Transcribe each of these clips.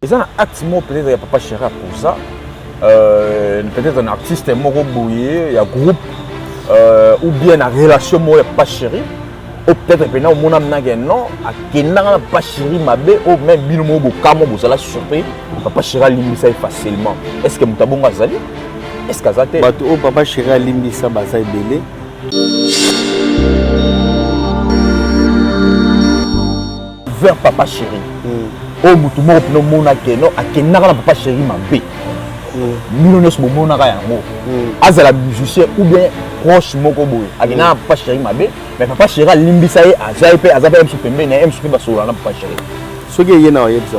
C'est un acte peut-être Papa Chéri pour ça. Peut-être un artiste moko bouillé, il y a groupe ou bien la relation avec Papa Chéri. Ou peut-être que non, mon ami non, à Kenanga Papa Chéri mabé ou même Bilmo Bokamo vous allez surpris. Papa Chéri limisa facilement. Est-ce que Moutabonga Zali? Est-ce que Zate? Bato o Papa Chéri limisa bazai belé. Vers Papa Chéri. Oh mutumo no mona keno akenaka na Papa Chéri mabé. Millionnaires momona ka yango. Azala musicien ou bien proche moko boy. Akenaka Papa Chéri mabé, mais Papa Chéri limbisa ye azai pe azape msupembe na msupe basola na Papa Chéri. Soki ye na yebza.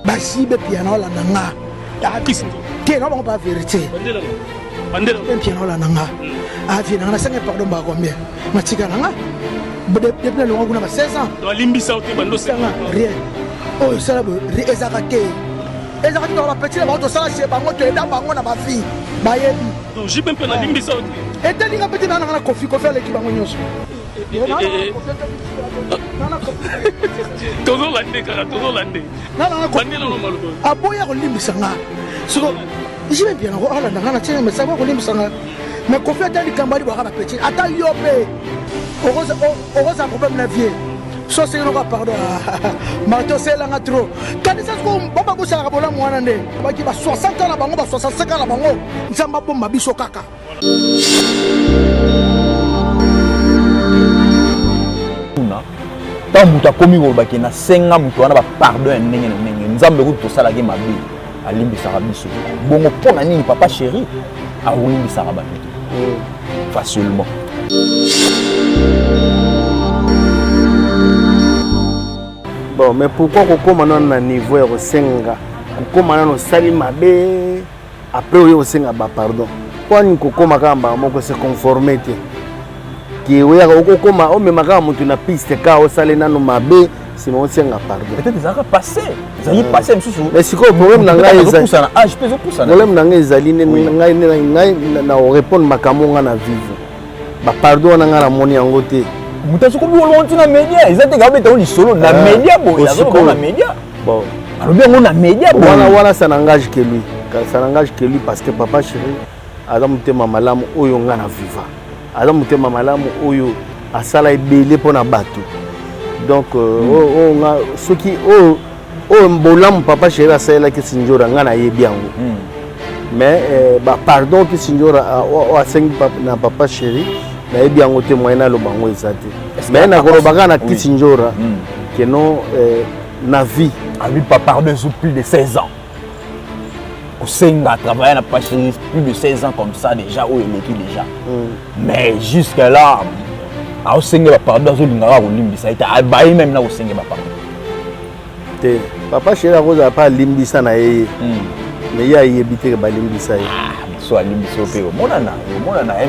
Basibe piano la nanga. Ya kisi. Keno ba ba vérité. Bandela. Piano la nanga. Ah viens na sanga pardon ba combien. Matika nanga. Depuis le moment où on a 16 ans, rien. Oh, ça là, Ezakake. Ezakake, on a petit, on a ça, c'est pas moi qui est dans ma fille. Non, j'ai même pas la limbisa. Et t'as dit que petit, on a confié l'équipe à mon yos. Toujours l'année, toujours l'année. Non, ah, boya, on limbisa. J'ai même bien, on a tiré, mais ça va, on limbisa. Mais confié dans les cambari, on a petit. Attends, yopé. Heureuse un problème la vie. So c'est un pardon. Marteau c'est là trop. Quand ça se comme baba ko sala bola mwana nde. Ba ki ba 60 ans la bango ba 65 ans la bango. Nzamba bomba biso kaka. Tant muta komi ko ba kena senga mutu wana ba pardon ndenge na ndenge. Nzambe ko to sala ki mabi. Alimbisa biso. Bongo pona nini Papa Chéri a olimbisa ba biso. Facilement. Bon, mais pourquoi on commence à niveau de Senga? On commence à Salimabé après on Senga pardon. Pourquoi on commence à se conformer? Qui on commence à même à na piste car on sale na no mabé sinon on Senga pardon. Peut-être ça va passer. Ça y passer monsieur. Mais c'est quoi le problème na ngai ezali? Ah, je peux pousser. Le problème na ngai ezali ngai na répondre makambo na vivre. Ba pardon na ngana moni yango te. Mutasu ko biolo ntina media, ezate ga beta oni solo na media bo, yazo ko na media. Bon. Alors bien on a media bo. Wana ça n'engage que lui. Ça n'engage que lui parce que Papa Chéri Adam mutema malamu oyo ngana viva. Adam mutema malamu oyo asala ebele pona bato. Donc ceux qui mbolamu Papa Chéri asala ke sinjora ngana yebi yango. Mais pardon que Sinjora a 5 na Papa Chéri na bien côté moyen lo bango ezate mais na korobaka na Kisinjora que non na vie a lui pas pardon sur plus de 16 ans au Senga travailler na Papa Chéri plus de 16 ans comme ça déjà ou il est déjà mais jusque là au Senga pardon sur l'ingara ou limbisa ita abayi même na au Senga pardon te Papa Chéri a cause pas limbisa na yeye mais il y a yebité que balimbisa ye so alimbiso pe monana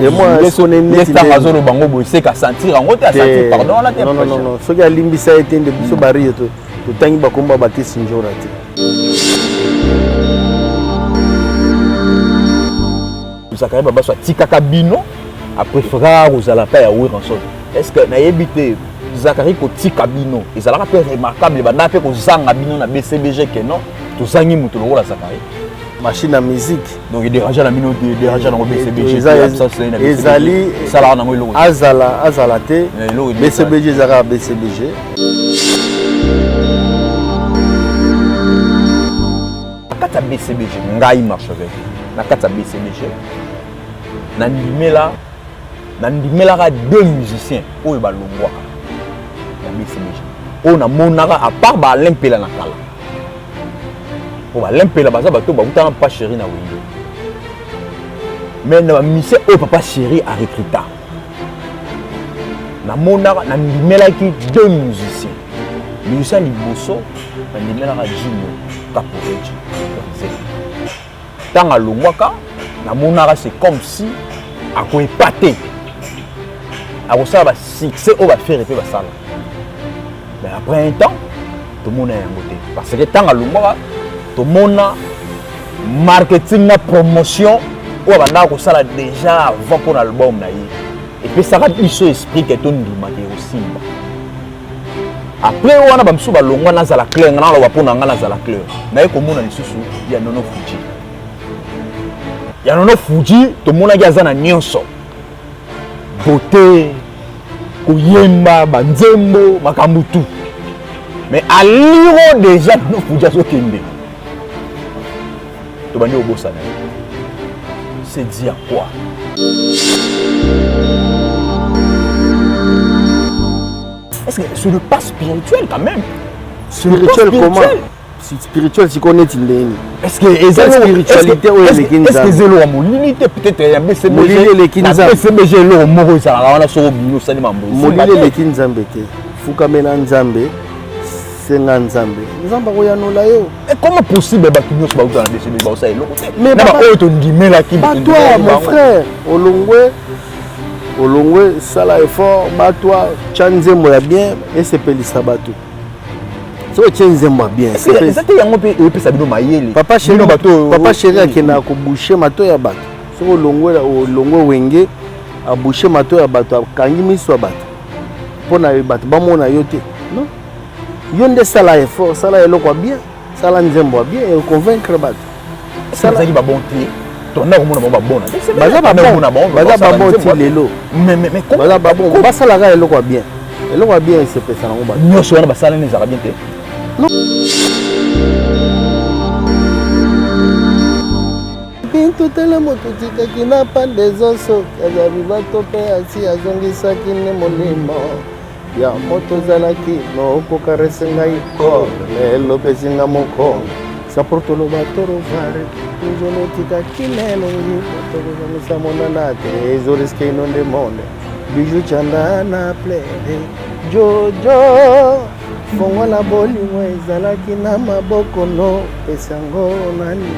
et moi sonné net le bango bo c'est qu'à sentir en haute à sentir pardon la non non non ce qui alimbisa était de biso bari to tangi ba komba ba Kisinjora te Zakari baba soit tikaka bino après frère aux ala pa ya oui rançon est-ce que na yebité Zakari ko tikabino ezalaka pe remarquable banda pe ko zanga bino na BCBG que non to zangi mutu lo la Zakari machine à musique donc il dérange la minute dérange dans BCBG ça c'est une ezali sala na ngolo azala te BCBG zara BCBG kata BCBG ngai marche avec na kata BCBG na ndimela ka deux musiciens oyo balongwa na BCBG on a monaka à part ba limpela na kala pour l'empêcher baza bato ba utana Papa Chéri na window mais na mission au Papa Chéri a recruté na monaka na ndimelaki deux musiciens liboso na ndimelaka Jino Caporetti tanga longwaka na monaka c'est comme si a ko épaté a ko ça ba succès au ba faire pe ba sala mais après un temps tout le monde est en côté parce que tanga longwaka tout le monde marketing na promotion ou banda ko sala déjà avant pour l'album na yi et puis ça va biso esprit que ton ndima ke osimba après on a bamsou balongwa na za la clair ngana la wapona ngana za la clair na yeko mona lisusu ya Nono Fuji ya Nono Fuji to mona ki azana nyonso beauté kuyemba banzembo makambutu mais à lire déjà Nono Fuji azokende to bandi obosa na c'est dire quoi? Est-ce que sur le pas spirituel quand même? Spirituel comment? Spirituel, si on est il est-ce que les spiritualité ou les kinza? Est-ce que c'est l'homme limité peut-être il y a BCBG les kinza? BCBG l'homme moro ça on a sur bino ça ni mambo. Molile les kinza mbete. Fukamena nzambe. Senga nzambe. Nzamba koyano la yo. Et comment possible ba kinyo ba utana BCBG ba ça eloko? Mais ba o to ndime la ki. Toi mon frère, Olongwe sala effort, toi chanzembo ya bien et c'est pelisa bato. So chanzembo bien. C'est ça yango pe e pesa bino mayele. Papa chéri akena ko boucher mato ya bato. So Olongwe wenge a boucher mato ya bato akangi miso ya bato. Pona bato ba mona yote. Non. Yonde sala effort, sala eloko bien, sala nzembo bien et convaincre bato. Sala ki ba bonté. Ton a komona ba bona. Baza ba bon ti lelo. Mais baza ba bon. Ba sala ga eloko bien. Eloko bien se pesa na ngomba. Nyoso wana ba sala ni za bien te. Non. Bintu tele moto tikaki na pande zoso kaza bibato pe asi azongisaki ne molimo ya moto zalaki no okokarese ngai ko lelo pesinga moko saportolo batoro vare njolo tikaki lelo ngi moto monana te ezoriske inonde monde biju chanda na plede jojo fongola bolingo ezalaki na maboko no pesango nani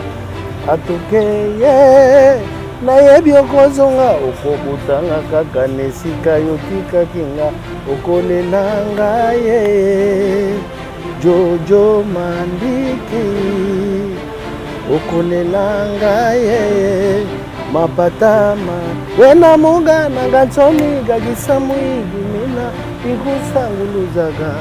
atokeye nayebi okozonga okobutanga kaka nesika yotikaki nga okolela ngaye jojo mandiki okolela ngaye mapatama wena munga nangatsomi gagisamwigi mina ikusanguluzaga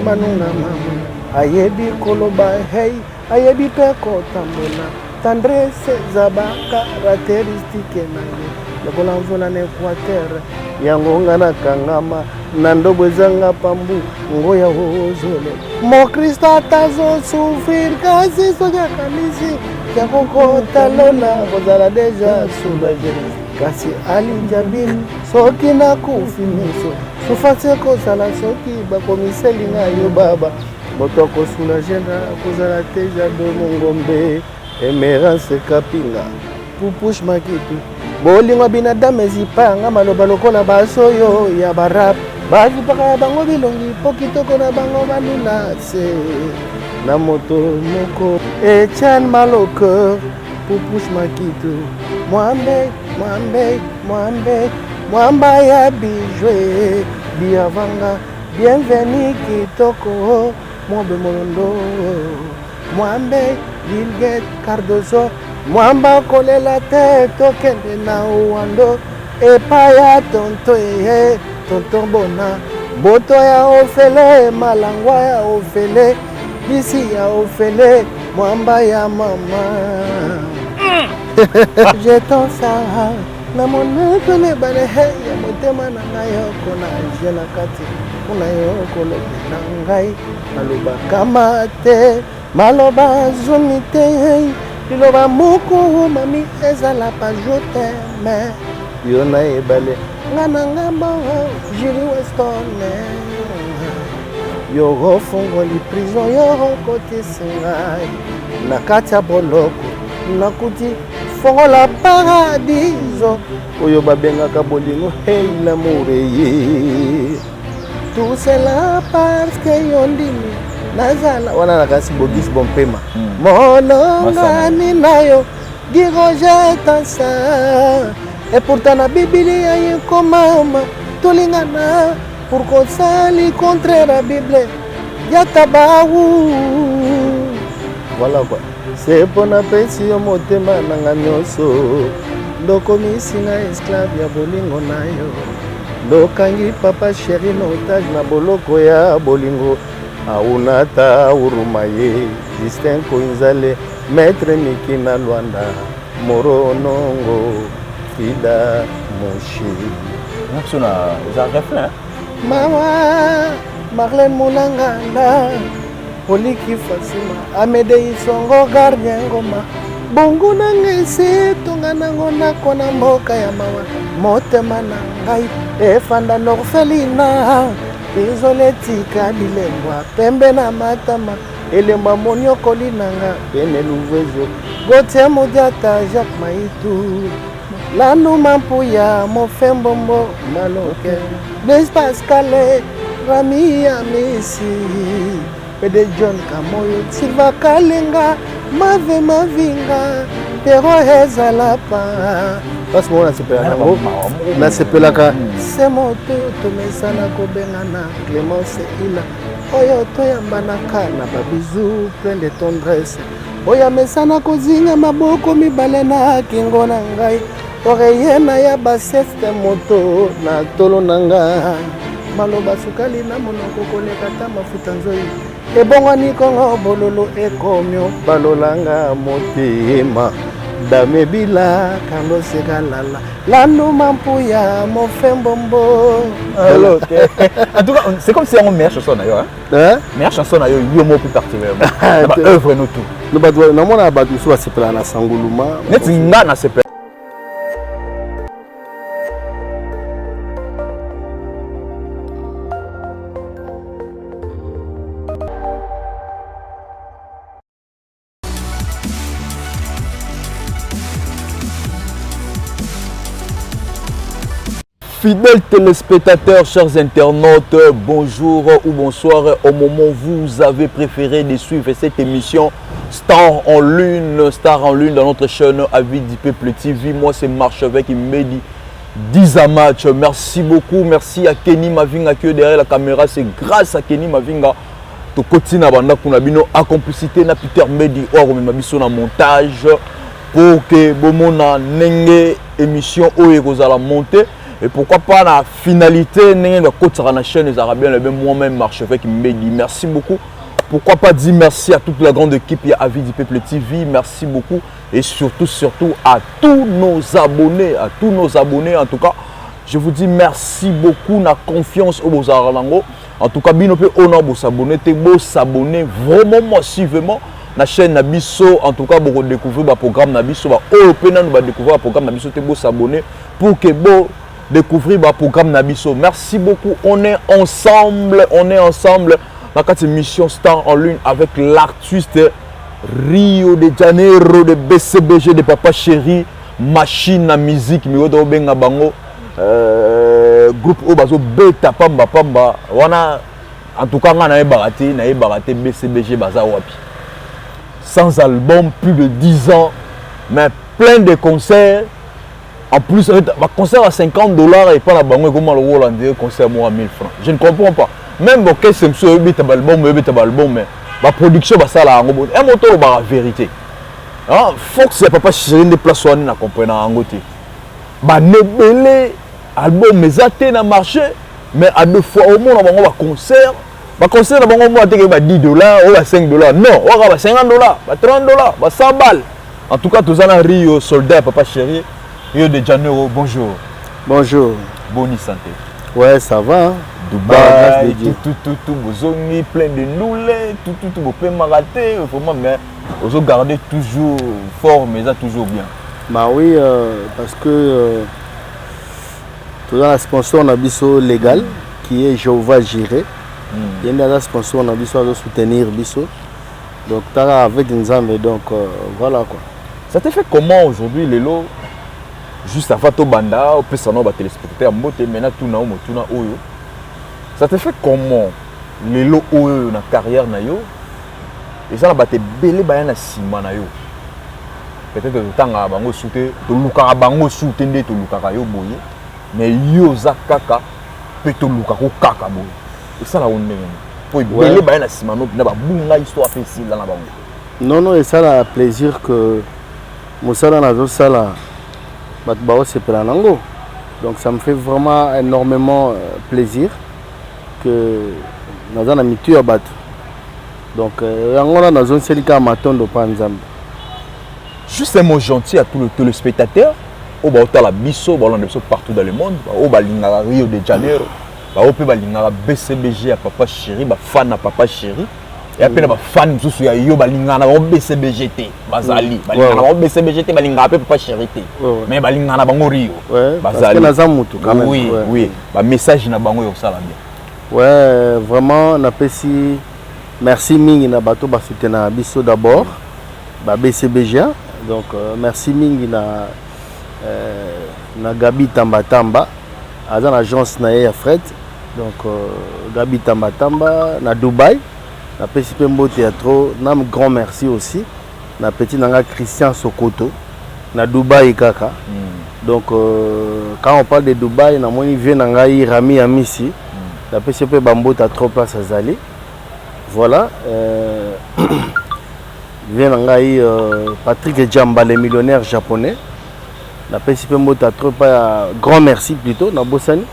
manunga mamu ayebi koloba hei ayebi peko tambona tendresse zaba caractéristique naye lokola mvula na Equateur yango nga na kangama na ndobo ezanga pambu ngoya ozole mo Kristo atazosufrir kasi soki akanisi ya kokota lona kozala deja soulage kasi alinja bino soki nakufi miso sufasi ekozala soki bakomiseli nga yo baba moto akosoulage nga kozala teja do mongombe Emerance kapinga pupush makitu bolingo binadamu ezipanga maloba lokola basoyo ya barap bazipaka ya bango bilongi po kitoko na bango balula se na moto moko Etienne Maloke pupush makitu mwamba ya bijwe biavanga bienvenue kitoko mobe molondo mwambe Gilgit Cardozo mwamba kolela te tokende na uwando epaya tonto ye tonton bona boto ya ofele malangwa ya ofele bisi ya ofele mwamba ya mama je t'en sara na moneko ne bale he ya motema na ngayo kona je na kati kuna yo kolobe na ngai maloba kama te maloba zomite liloba moko mami ezala pa joteme yo na ebale ngana ngamba Julie Weston yo ofungoli prison yo kotisingai na kati ya boloko nakuti fongola paradiso oyo babengaka bolingo hey l'amour ye tout cela parce que yo ndimi nazala wana nakasi bogis bompema molongani nayo girojeta sa et pourtant la Biblia yekomama tolingana pour kosali contre la Bible yatabawu voilà quoi c'est pour na pesi yo motema nanga nyonso ndoko misinga esclave ya bolingo nayo Lokangi papa chéri na otage na boloko ya bolingo aunata urumaye Justin Koinzale maître Miki na Luanda Moro Nongo Fida Moshi Naxona za refrain Mawa Marlène Moulangala Poliki Fasima Amede Isongo gardien ngoma bongo na ngese tonga nango ndako na mboka ya mawa motema na ngai efanda norfelina ezoletika bilembwa pembe na matama elemba moniokoli nanga pene luvezo gotie modiata Jacques Maitu lanu mampuya mofembombo maloke Blaise Pascale Rami ya Messi Pede John Kamoyo Silva Kalenga Mave Mavinga Pero Hezalapa parce que on a sepelaka c'est moto tomesana kobengana Clémence Ila oyo toyambanaka na babizu plein de tendresse oya mesana kozinga maboko mibale na kingo na ngai oreye na ya baseste moto na tolo nanga maloba sukali na monoko koleka ta mafuta nzoi ebongwani kongo bololo ekomyo balolanga motema damebila Carlos Galala lando mampuya mofembombo alors en tout cas c'est comme si on meilleure chanson na yo hein meilleure chanson na yo yo mo plus particulièrement ba œuvre no tout no ba na mona ba tu so sepela na sanguluma net nga na sepela. Fidèles téléspectateurs, chers internautes, bonjour ou bonsoir. Au moment où vous avez préféré de suivre cette émission Star en Lune dans notre chaîne Avis du Peuple TV. Moi, c'est Marchevêque Medi 10 à match. Merci beaucoup. Merci à Kenny Mavinga qui est derrière la caméra. C'est grâce à Kenny Mavinga que continue à complicité na Peter Medi or mabiso na montage pour que bomona nenge émission oyekozala monter. Et pourquoi pas la finalité, la chaîne des Arabiens, moi-même Marchevêque Medi. Merci beaucoup. Pourquoi pas dire merci à toute la grande équipe à Avis du Peuple TV. Merci beaucoup. Et surtout à tous nos abonnés. En tout cas, je vous dis merci beaucoup. La confiance au Bozaralango. En tout cas, on s'abonner. S'abonner vraiment massivement. La chaîne Nabiso. En tout cas, vous découvrir le programme Nabiso. Vous découvrir le programme Nabiso. Vous s'abonner pour que vous découvrir le programme Nabiso. Merci beaucoup. On est ensemble. Dans cette émission Star en Lune avec l'artiste Rio de Janeiro de BCBG de Papa Chéri, machine à musique, groupe Obazo Beta Pamba Pamba. En tout cas, on a baraté BCBG Baza Wapi. Sans album, plus de 10 ans, mais plein de concerts. En plus, un concert à $50 et pas la banque comme le Hollandais, concert à 1000 francs. Je ne comprends pas. Même si c'est un album, mais la production va ça là. Un moteur va la vérité. Faut que c'est Papa Chéri de place où on comprend en côté. Bah nebelé album mais athée na marché, mais à deux fois au moins on va concert. Bah concert on va dire $10 ou $5. Non, on va $50, $30, $100 balles. En tout cas, tous en Rio soldat Papa Chéri. Rio de Janeiro, bonjour. Bonjour. Bonne santé. Ouais, ça va. Hein? Dubaï, tout, Bozongi, plein de noulés, tout, vous pouvez m'arrêter, vraiment, mais vous gardez toujours fort, mais ça toujours bien. Bah oui, parce que tout dans la sponsor, on a biso légal, qui est Jéhovah Jiré. Il y a un sponsor, on a biso à soutenir biso. Donc, avec une zambe, donc voilà quoi. Ça te fait comment aujourd'hui, Lélo? Juste avant to banda, au plus ça n'a pas téléspectateur, maintenant tout na oyo. Ça te fait comment les lots oyo na carrière na yo? Et ça na ba te belé ba na sima na yo. Peut-être que tanga bango souté, to luka bango souté ndé to luka yo boye, mais yo za kaka pe to luka ko kaka boye. Et ça la onde po belé ba na sima no na ba bunga histoire facile là na bango. Non, et ça la plaisir que Moussala na zo sala. C'est pour nango. Donc ça me fait vraiment énormément plaisir que nous avons mis tout à battre. Donc on a dans une série à Matondo Panzam. Juste un mot gentil à tous les téléspectateurs. Au la biso, partout dans le monde. Au Rio de Janeiro. Au BCBG à Papa Chéri, fan à Papa Chéri. Et après, les fans qui sont balingana BCBGT, Bazali, balingana BCBGT, balingana Papa Chéri. Mais balingana bango Rio. Parce que nous quand même. Oui, oui. Message na bango yo sala bien. Ouais, vraiment, on appelle si merci Mingi na bateau ba soutenir biso d'abord, ba BCBG. Donc merci Mingi na Gabi Tamba Tamba, à l'agence na Fred. Donc Gabi Tamba Tamba na Dubaï. Na petit Pembo Théâtre, un grand merci aussi. Na petit nanga Christian Sokoto, na Dubaï kaka. Donc quand on parle de Dubaï, na moni vient nanga Rami Amissi. Na petit peu Bambo ta trop place à Zali. Voilà. Vient nanga Patrick Djamba, le millionnaire japonais. Na petit Pembo ta trop pas grand merci plutôt na Bossani.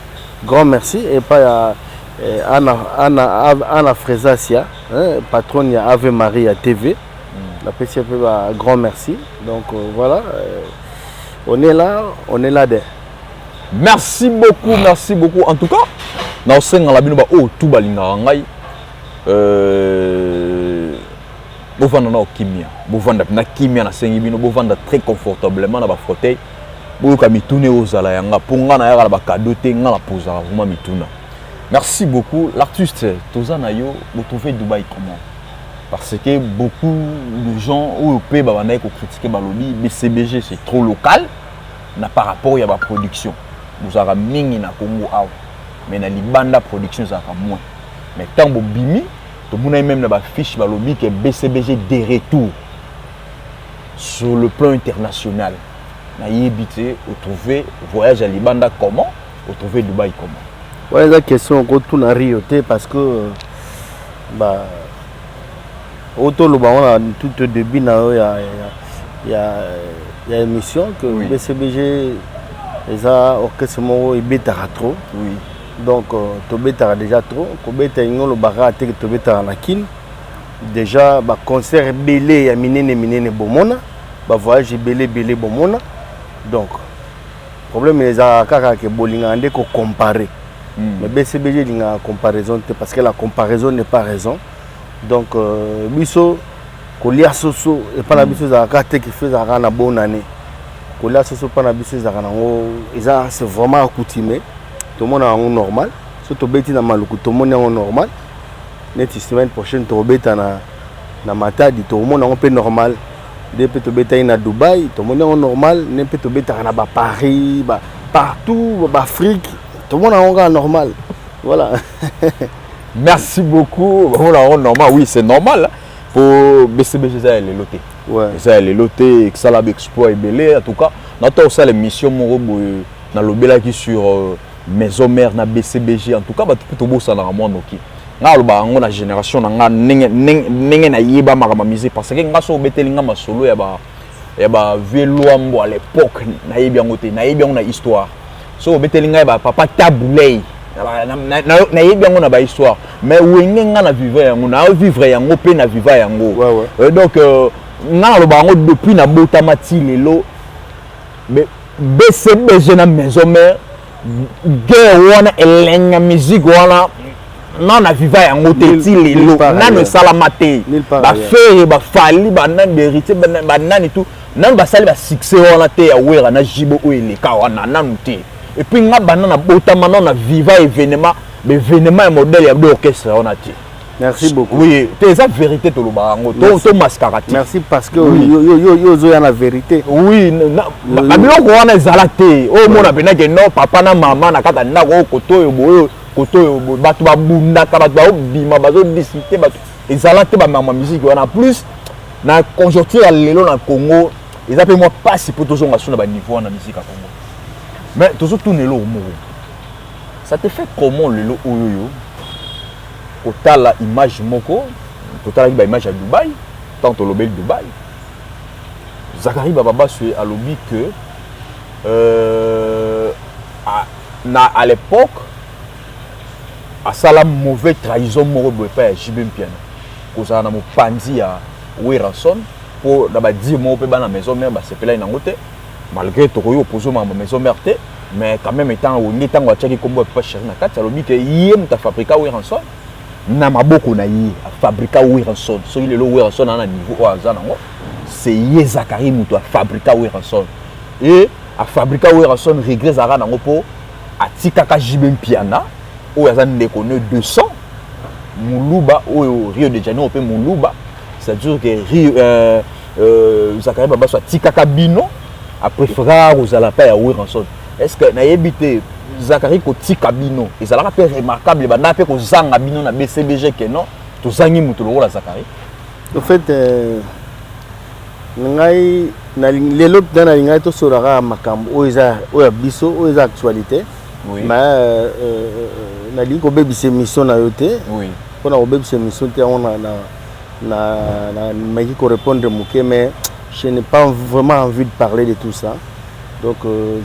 Grand merci et pas Anna Fresasia, patronne à Ave Maria TV. La petit peu un grand merci. Donc voilà, on est là dedans. Merci beaucoup. En tout cas, nous sommes là bino oh tout balinga ngai. Bovanda na kimia, bovanda na kimia na sengi bino bovanda très confortablement na ba fauteuil. Boka mitune ozala yanga ponga na yaka ba cadeau te nga la posa vraiment mituna. Merci beaucoup. L'artiste Tozanayo, vous trouvez Dubaï comment? Parce que beaucoup de gens au pays critiquer Balobi, BCBG c'est trop local, par rapport à la production. Vous avez mis na Congo, mais na Libanda production ça moins. Mais tant que bimi, tout le monde a même la fiche Balobi que BCBG des retours sur le plan international. Na yébité, vous trouvez voyage à Libanda comment? Vous trouvez Dubaï comment? Ouais, la question qu'on tourne à Rio parce que auto le on a tout au début il y a une émission que BCBG les a orchestre mo ibetara trop. Oui. Donc to betara déjà trop, ko beta ngo le bara te to betara na kin. Déjà concert belé ya minene bomona, voyage belé bomona. Donc problème les a kaka ke bolinga ande ko comparer. Mais BCBG il y a une comparaison parce que la comparaison n'est pas raison. Donc biso kolia soso et pas la biso za carte qui fait za na bonne année. Kolia soso pas na biso za na ngo c'est vraiment accoutumé. Tout le monde est normal. Surtout beti na maluku tout le monde est normal. Net semaine prochaine to beta na Matadi tout le monde est un peu normal. Depuis to beta na Dubaï tout le monde est normal. Depuis to beta na Paris, partout, Afrique. Tout le monde est normal. Voilà. Merci beaucoup. On est normal. Oui, c'est normal. Pour BCBG, ça est loté. Ouais. Ça est loté. Ça l'a exploit et belé. En tout cas, notre aussi l'émission dans le bel qui sur maison mère na BCBG. En tout cas, tout beau ça dans le monde ok. On a génération na na yeba maramamiser parce que ngaso betelinga masolo ya ba vélo à l'époque na yebi ngote na yebi on a histoire. So betelinga ba papa taboulay na yebi yango na ba histoire mais wenge nga na vivre yango na vivre yango pe na vivre yango donc na lo bango depuis na botamati lelo BCBG na maison mère guerre wana elenga musique wana non na vivre yango te ti lelo na no salamate ba faire ba fali ba nan héritier ba nan et tout nan ba sali ba succès wana te ya wera na jibo o eleka wana nan te. Et puis, on a vivant événement, mais événement est modèle de l'orchestre. Merci beaucoup. Oui, c'est la vérité. Merci parce que vous avez la vérité. Oui, papa na maman na kata na koto bato babunda bato bima bazo discuter bato ezalate ba mama musique wana plus na conjoncture ya lelo na Congo ezape moi pas si pour toujours sur na niveau na musique à Congo. Mais toujours tourner l'eau ça te fait comment le lot oyoyo total la image moko total la image à Dubaï tant au lobel Dubaï Zachary Bababa sur à lobby que à l'époque à ça la mauvaise trahison moko boye pa ya JB Mpiana kozala na mopanzi ya Weranson pour d'abord dire mo pe bana maison mère ba sepela ina ngote malgré to ko yo pozo ma maison mère te mais quand même étant au ni tango achaki kombo pa chéri na kati alobi ke yé muta fabrika Weranson na maboko na yé fabrika Weranson so il est lo Weranson na niveau aza nango c'est yé Zakari muto fabrika Weranson et a fabrika Weranson regret zara nango po atikaka JB Mpiana o yaza ndeko ne 200 Muluba au Rio de Janeiro pe Muluba c'est-à-dire que Zakari Baba soit tikaka bino a préféré aux alapa ya Weranson est-ce que na yebité Zakari ko tika bino et ça la fait remarquable bana pe ko zanga bino na BCBG que non to zangi mutu lo la Zakari en fait ngai na lelo dans ngai to sorara makambo o eza biso o eza actualité oui mais na li ko bebise mission na yote oui on a bebise mission te on na mais qui répondre mouké mais je n'ai pas vraiment envie de parler de tout ça donc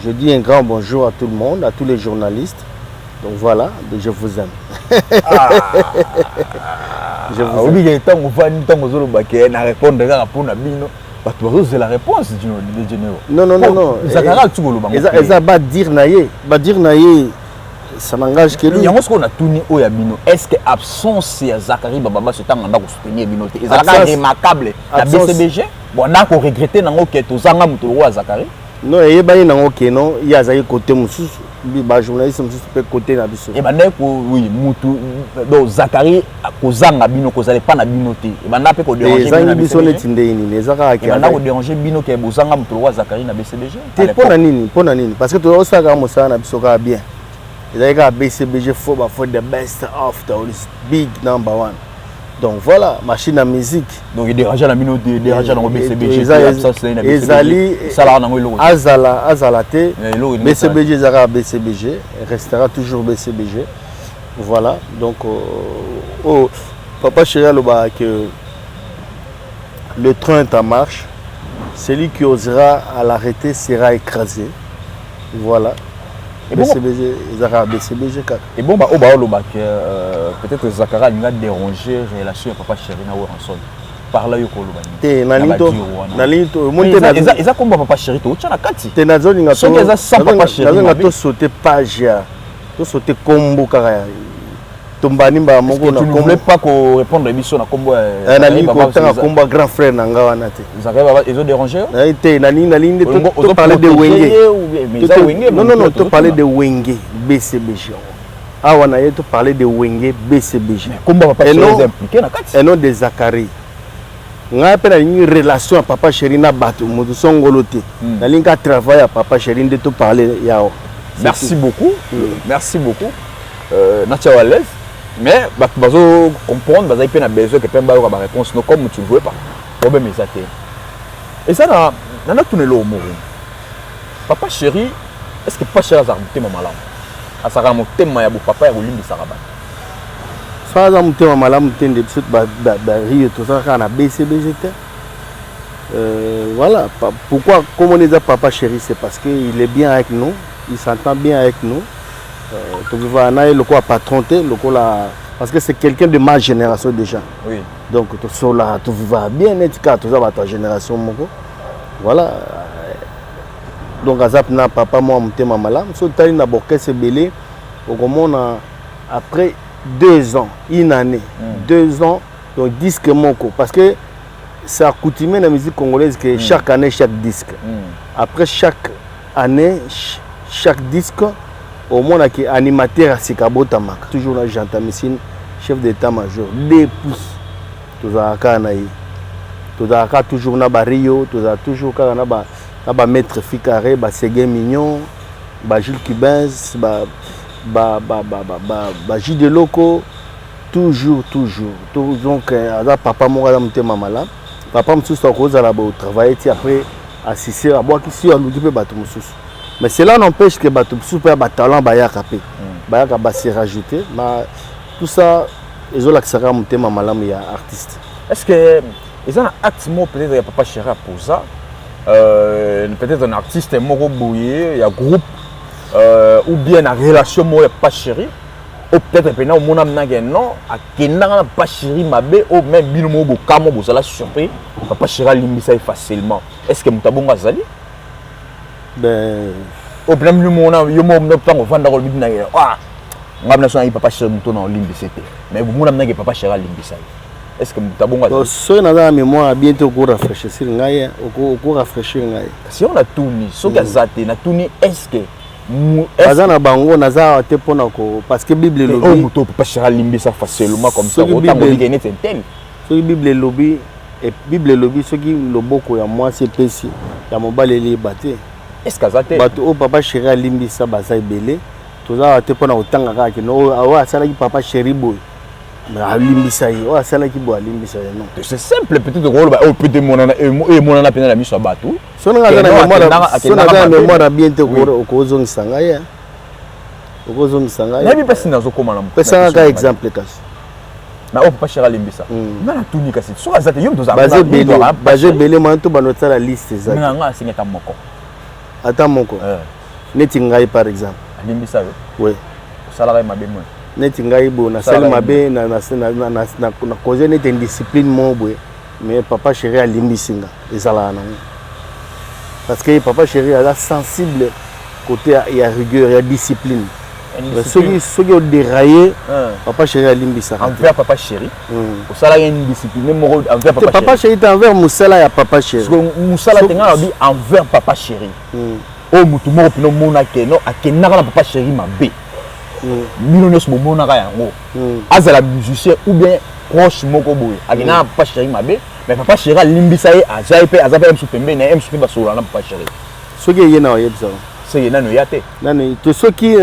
je dis un grand bonjour à tout le monde à tous les journalistes donc voilà je vous aime je vous aime obi tant on va tant zolo baké na répondre ga pour na bino c'est la réponse du général. Non. Zakara tu golo bango. Eza ba dire naye ça n'engage que lui. Yango ce qu'on a tourné au Yabino. Est-ce que absence ya Zakari Baba ce temps on a soutenir Bino te. Ezaka remarquable la BCBG. Bon on a ko regretter nango ke to zanga mutu wa Zakari. Non et ba nango ke non ya za côté mususu ba journaliste mususu pe côté na biso. Et ba ndeko oui mutu do Zakari ko zanga Bino ko zale pas na Bino te. Et ba na pe ko déranger Bino na biso netinde ini ezaka ke. Et ba na ko déranger Bino ke bo zanga mutu wa Zakari na BCBG. Te pona nini parce que to osaka mosala na biso ka bien. Ezaka BCBG for the best of the big number one. Donc voilà, machine à musique. Donc il dérange la minute, dérange dans BCBG. Ezali Azala te. BCBG zara BCBG, restera toujours BCBG. Voilà, donc Papa Chéri Aloba que le train est en marche. Celui qui osera à l'arrêter sera écrasé. Voilà. BCBG, Zara BCBG. Et bon, peut-être Zakara a dérangé la relation avec Papa Chéri na Weranson. Par là, il y a Nalito, ils ont comme Papa Chéri, tu as kati. Tu as Papa Chéri. Tu as sauté page, tu as sauté combo carré. Tu ne voulais pas qu'on réponde à l'émission à combo. Combo grand frère Nanga. Ils ont dérangé. Tu parlais de Wenge. Non, tu parlais de Wenge BCBG. Ah, on a parlé de Wenge BCBG. Et non de Zakari. On a une relation à Papa Chéri na Batou, Moudou Ngoloté. On a un travail à Papa Chéri de te parler. Merci beaucoup. Merci beaucoup. Natia Wallace. Mais tu vas comprendre, tu as besoin que tu aies une réponse, comme tu ne veux pas. Le problème est ça. Et ça, on a tourné le mot. Papa Chéri, est-ce que Papa Chéri a un malam? A sa rame tema ya papa ya Olimbi Saraba. Ça a un tema malam tende de suite Rio tout ça na BCBG. Voilà, pourquoi comme on dit Papa Chéri, c'est parce qu'il est bien avec nous, il s'entend bien avec nous. Tu vas le quoi patronter le quoi parce que c'est quelqu'un de ma génération déjà. Oui. Donc tu là tu vas bien être car tu as ta génération moko. Voilà. Donc azap na papa moi mutema malam so tali na borkesse belé au comment après 2 ans une année 2 ans donc disque moko parce que c'est accoutumé dans la musique congolaise que chaque année chaque disque. Après chaque année chaque disque au moins qui animateur à Sikabota Mak toujours là j'entends messine chef d'état-major 2 pouces tous à Kanaï tous à toujours na Rio tous à toujours kana ba maître Ficaré ba Ségué Mignon ba Jules Cubens ba Gilles de Loco toujours donc papa mora mutema mala papa msusu akoza la au travail après assister à boire qui si on nous dit bato msusu. Mais cela n'empêche que bato super talent bayaka pe bayaka ba se rajouter mais tout ça ils ont l'accès à mutema malamu ya artiste. Est-ce que ils ont un acte mot peut-être Papa Chéri pour ça peut-être un artiste moko bouillé il y a groupe ou bien la relation moi pas chérie ou peut-être que non mon amna non a kenanga pas chérie mabe ou même binomo bo kamo bo sala surpris papa chérie limbisa facilement est-ce que mutabonga zali ben au problème du monde yo mo pas vendre ko bidina ah ngabna so papa chérie muto na limbisa te mais mon amna papa chérie limbisa est-ce que mutabonga zali so na la mémoire bientôt ko rafraîchir ngai ko rafraîchir ngai si on a tourné so kazate na tourné est-ce que bazana bango naza te pona ko parce que bible lobi oh muto papa chérie limbisa facilement comme ça autant ko gagner c'est tel so bible lobi et bible lobi soki loboko ya moi c'est pesi ya mobali li baté est-ce que ça te bato o papa chérie alimbisa baza ebele toza te pona otanga kaka no awa sala ki papa chérie boy mais alimbisa yi o sala ki boy alimbisa yi non c'est simple peut-être rôle ba o peut monana et monana pena la miso bato so nga na mémoire bien te ko zong sanga ya ko zong sanga na bi pesi na zo komana pesa ka exemple kasi na o papa chérie alimbisa na tuni kasi so azate yom doza baze belé manto banota la liste za nga singeta moko ata moko neti ngai par exemple alimbisa oui salarié mabe moi neti ngai bo na sala mabe na cause neti discipline mo boy mais papa chérie alimbisinga ezala na parce que papa chérie est sensible côté ya rigueur ya discipline soki o dérailler papa chérie alimbisa envers papa chérie au salarié une discipline mo envers papa chérie est envers musala ya papa chérie musala tenga dit envers papa chérie o mutu moko pino mona ke no akenaka na papa chérie mabe mino nyos bo mona ka yango azala musicien ou bien proche moko boye akenaka papa chérie mabe mais papa chérie alimbisa ye azape msu pembe na msu pe basola na papa chérie soki ye na yebisa c'est ye nano yate nani to soki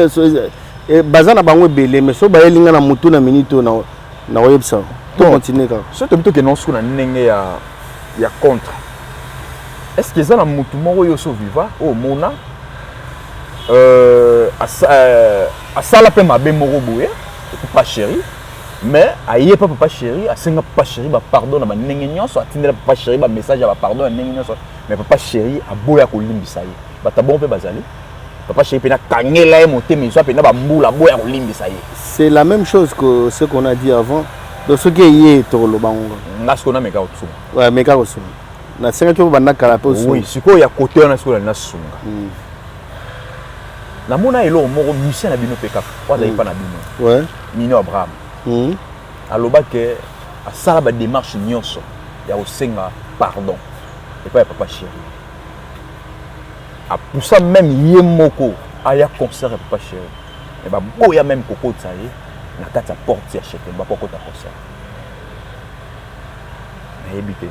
bazana bango belé mais so bayelinga na mutu na minito na yebisa to continuer ka so to mito ke non suna ndenge ya contre est-ce que ça na mutu moko yo so viva o mona asala pe mabe moko boye papa chérie mais aye pas papa chérie asenga papa chérie ba pardon na ndenge nyonso atindela papa chérie ba message ba pardon na ndenge nyonso mais papa chérie aboya ko limbisa ye batabon pe bazali papa chérie pena kangela ye motema so pena ba mbula aboya ko limbisa ye c'est la même chose que ce qu'on a dit avant donc ce qui est to lo bango ngasko na meka otsu ouais meka otsu na senga to banda kala pe otsu oui siko ya côté na siko na sunga na mona elo moko musicien na bino peka waza ipa na bino ouais Nino Abraham aloba ke asala ba démarche nyonso ya osenga pardon et pas papa chérie a pour ça même yé moko aya concert papa chérie et ba boya même koko tsaye na kata porte ya chete ba poko ta concert na yebite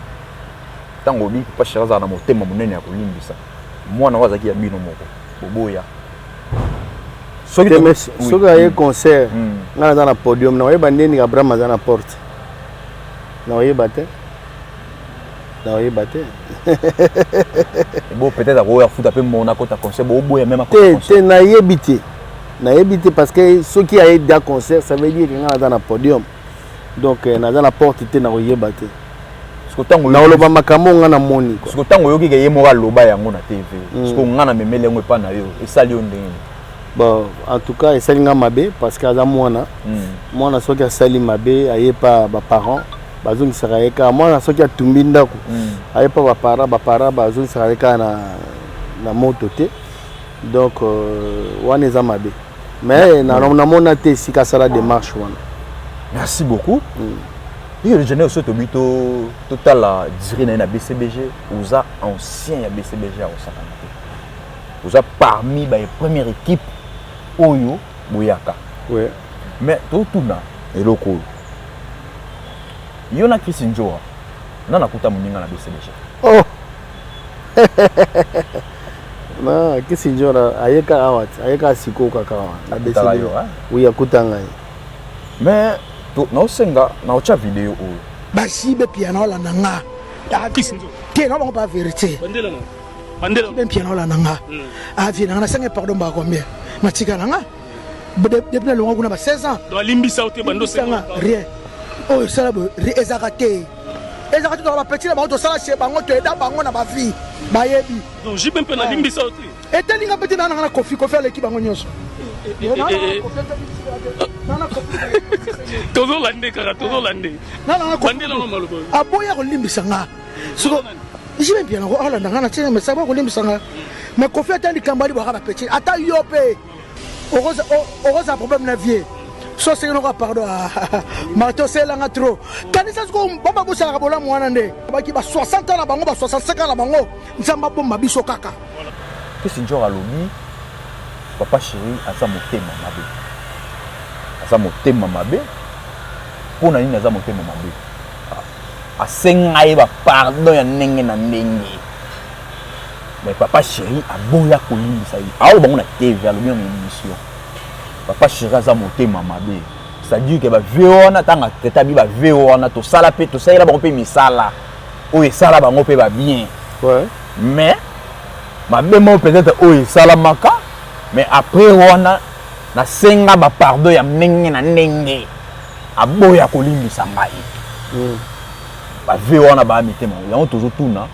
tango bi papa chérie za na motema munene ya kolimbisa mwana wazaki ya bino moko boboya soki aye concert nga na podium na oyeba ndeni Abraham aza na porte na oyeba te bon peut-être akoya futa pe mona kota concert bo boya même te nayebi te parce que soki aye da concert ça veut dire que nga na podium donc naza na porte te na oyeba te na oloba makambo nga na moni siko tango yoki ke ye moko aloba yango na TV siko nga na memele yango epa na yo esali yo ndenge bon en tout cas esali nga mabe parce que aza mwana soki asali mabe aye pa baparent bazongisaka ye kaka mwana soki atumbi ndako aye pa baparent bazongisaka ye kaka na moto te donc wana eza mabe mais namona te esika asala démarche wana merci beaucoup il le général surtout bito total diré na BCBG oza ancien ya BCBG au Sakanate oza parmi ba première équipe oyo boyaka ouais mais tout na eloko yo na Chris Njoa na kuta muninga na BCBG oh na Chris Njoa ayeka siko kaka na BCBG oui akuta ngai mais to na osenga na ocha video oyo basibe piano la nanga te na ba vérité bandela ben piano la nanga avi nanga na pardon ba combien matika nanga depuis le longo kuna ba 16 ans do limbisa ote bando senga rien oh ça ri ezakate Et ça va tout petit là, on sala chez bango, tu es dans bango na ba vie. Bayebi. Donc j'ai même pas na limbisa aussi. Et tel nga petit na kofi faire l'équipe bango nyonso. Toujours l'année, car toujours l'année. Non, aboya kolimbisa nga. Siko, j'ai bien ko ala ndanga na tshena mais ça va kolimbisa nga. Mais kofi atandi kambali ba petit. Ata yope. Oroza problème na vie. So c'est no pardon. Marto c'est là trop. Kanisa ko baba bo sala bola mwana nde. Ba ki ba 60 ans na bango ba 65 ans na bango. Nzamba bomba biso kaka. Qu'est-ce que genre alobi? Papa chéri aza motema mabe. Aza motema mabe. Pona nini aza motema mabe? Asenga ye ba pardon ya ndenge na ndenge. Mais papa chéri aboya kolimbisa ye. Aolo bango na TV alobi na émission. Papa chéri aza motema mabe. C'est-à-dire que ba veona tanga teta bi ba veona to sala pe to sala bango pe misala. O esala bango pe ba bien. Ouais. Mais mabe mo peut-être o esala maka. Mais après wana na senga ba pardon ya ndenge na ndenge aboya kolimbisa ngai ba ve wana ba mitema yango tozo tuna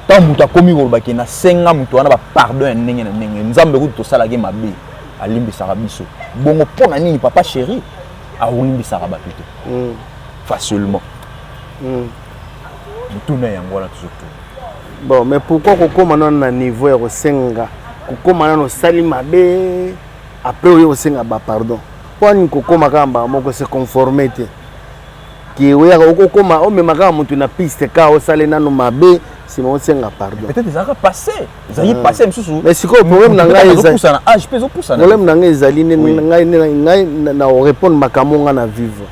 tant muta komi ko ba ke na senga mutu wana ba pardon ya ndenge na ndenge nzambe ko to sala ke mabe alimbisa biso bongo pona nini papa chéri a olimbisa ba plutôt facilement mutuna yango wana tozo tuna. Bon, mais pourquoi kokoma na niveau ya kosenga kokoma na no sali mabe après oyo senga ba pardon pour ni kokoma kamba moko se conformer te ki oya kokoma o me makama mutu na piste ka o sale nano mabe si mo senga pardon peut-être ça va passer ça y passer msusu mais siko problème na ngai ezali poussa na âge peso poussa na problème na ngai ezali ngai na répondre makambo na vivre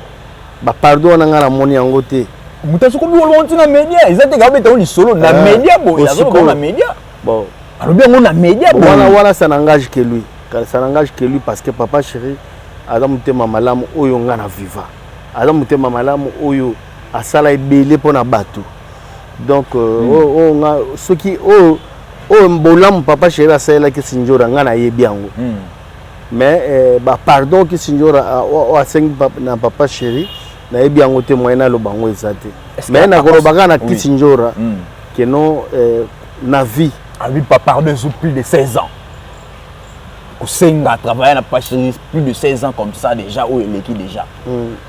ba pardon na ngai na moni yango te mutu ko biolo ntina media ezate ka beta oli solo na media bo yazolo na media bon alors bien on a média voilà ça n'engage que lui ça n'engage que lui parce que papa chéri adam mutema malamu oyo nga na viva adam mutema malamu oyo asala ebele pona bato donc nga soki o mbolamu papa chéri asala ke sinjora nga na yebi yango mais ba pardon ke sinjora o asengi na papa chéri na yebi yango te moyena lo bango ezate mais na kolobaka na kisinjora que non na vie lui pas pardon sur plus de 16 ans. Kosenga travailler na pas plus de 16 ans comme ça déjà ou l'équipe déjà.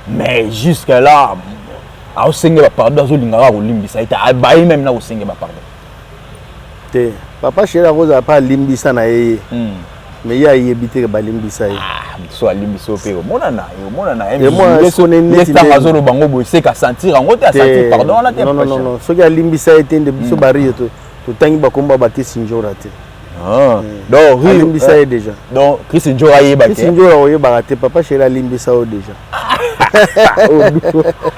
Mais jusque là a osenga pardon zo lingara olimbisa ita abayi même na osenga pardon. Te papa chéri akoza pas limbisa na yeye. Mais ya yebite ba limbisa ye. Ah so alimbisa pe mona na et moi neti na zo lo bango boy c'est qu'à sentir en côté à sentir pardon là te non non non so ya limbisa ete nde biso bari to tangi bakomba baki sinjora te. Donc limbisa ye déjà. Donc Chris Njora ye baki. Sinjora oye barate papa chéri limbisa o déjà.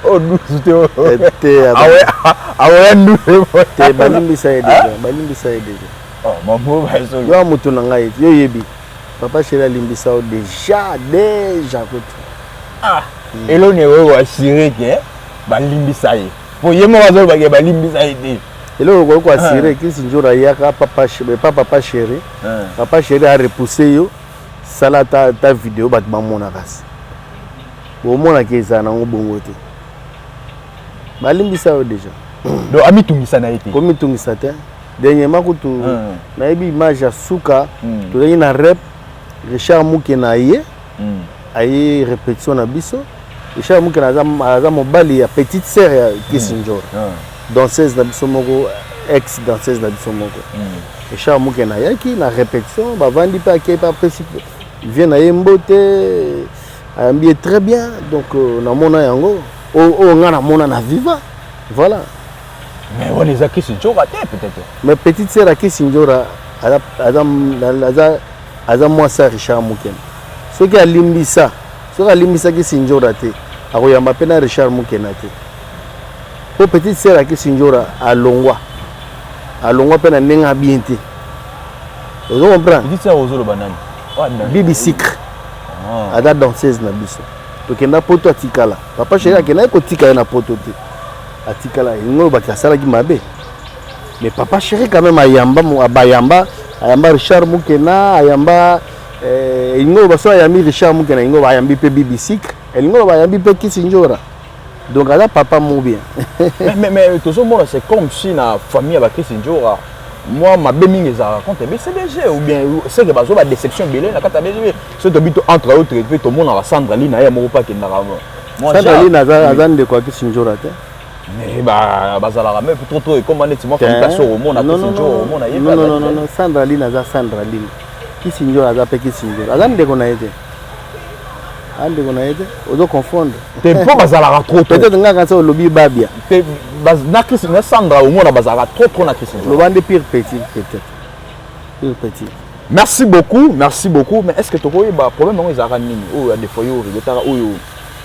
Oh nous te ah ouais nous te balimbisa ye déjà. Oh maman ba so. Yo mutu na ngai yo yebi. Papa chéri limbisa o déjà côté. Ah et là on est au assuré que balimbisa ye. Pour yemo bazo ba ke balimbisa ye. Et là, on va assurer que si je y a papa chéri, papa chéri a repoussé yo, ça là ta vidéo bat maman na ras. Au moins la keza na ngobongote. Balimbi ça déjà. Donc ami tungisa na été. Comme tungisa te. Dernièrement ko tu na ibi image ya suka, to dai na rep Richard Muke na ye. Aye répétition na biso. Richard Muke na za mobali ya petite sœur ya Kisinjora. Danseuse na biso moko ex danseuse na biso moko Richard Muke na yaki na répétition ba vandi pa ke pa principe vient na yembote ambié très bien donc na mona yango o nga na mona na viva voilà mais on les a qui Sinjora peut-être mais petite sœur à Kisinjora aza moi ça Richard Muke ce qui a limbisa Kisinjora te akoyamba pena Richard Muke na te. Pour petite sœur à Kisinjora à Longwa peine à Nenga Biente. Vous comprenez? Petite sœur aux autres bananes. Bibi Sikre. À la danseuse na biso. Donc il y a poto atikala. Papa chéri a kena ko tika na poto te. Atikala ngo ba kasala ki mabe. Mais papa chéri quand même ayamba Richard Mukena ayamba ngo ba so ayami Richard Mukena ngo ba ayambi pe Bibi Sikre. Ngo ba ayambi pe Kisinjora. Donc ala papa mon bien. mais tout le monde c'est comme si la famille avec Chris Njora moi ma beming les raconte BCBG ou bien c'est que bazo ba déception belé na kata BCBG ce to bito entre autres et puis tout le monde na Sandra Line ya mo pas que na moi Sandra Line azan de quoi Chris Njora te mais bah bazala mais trop et comment est-ce moi communication au monde non Sandra Line aza Sandra Line Chris Njora aza pe Chris Njora azan de kona été ande kona été ozo confondre te pas bazala trop peut-être nga ça lobby babia te na Chris na Sandra au monde bazala trop na Chris le bande pire petit peut-être pire petit merci beaucoup mais est-ce que tu vois ba problème on ezaka nini o ya des fois yo retard oyo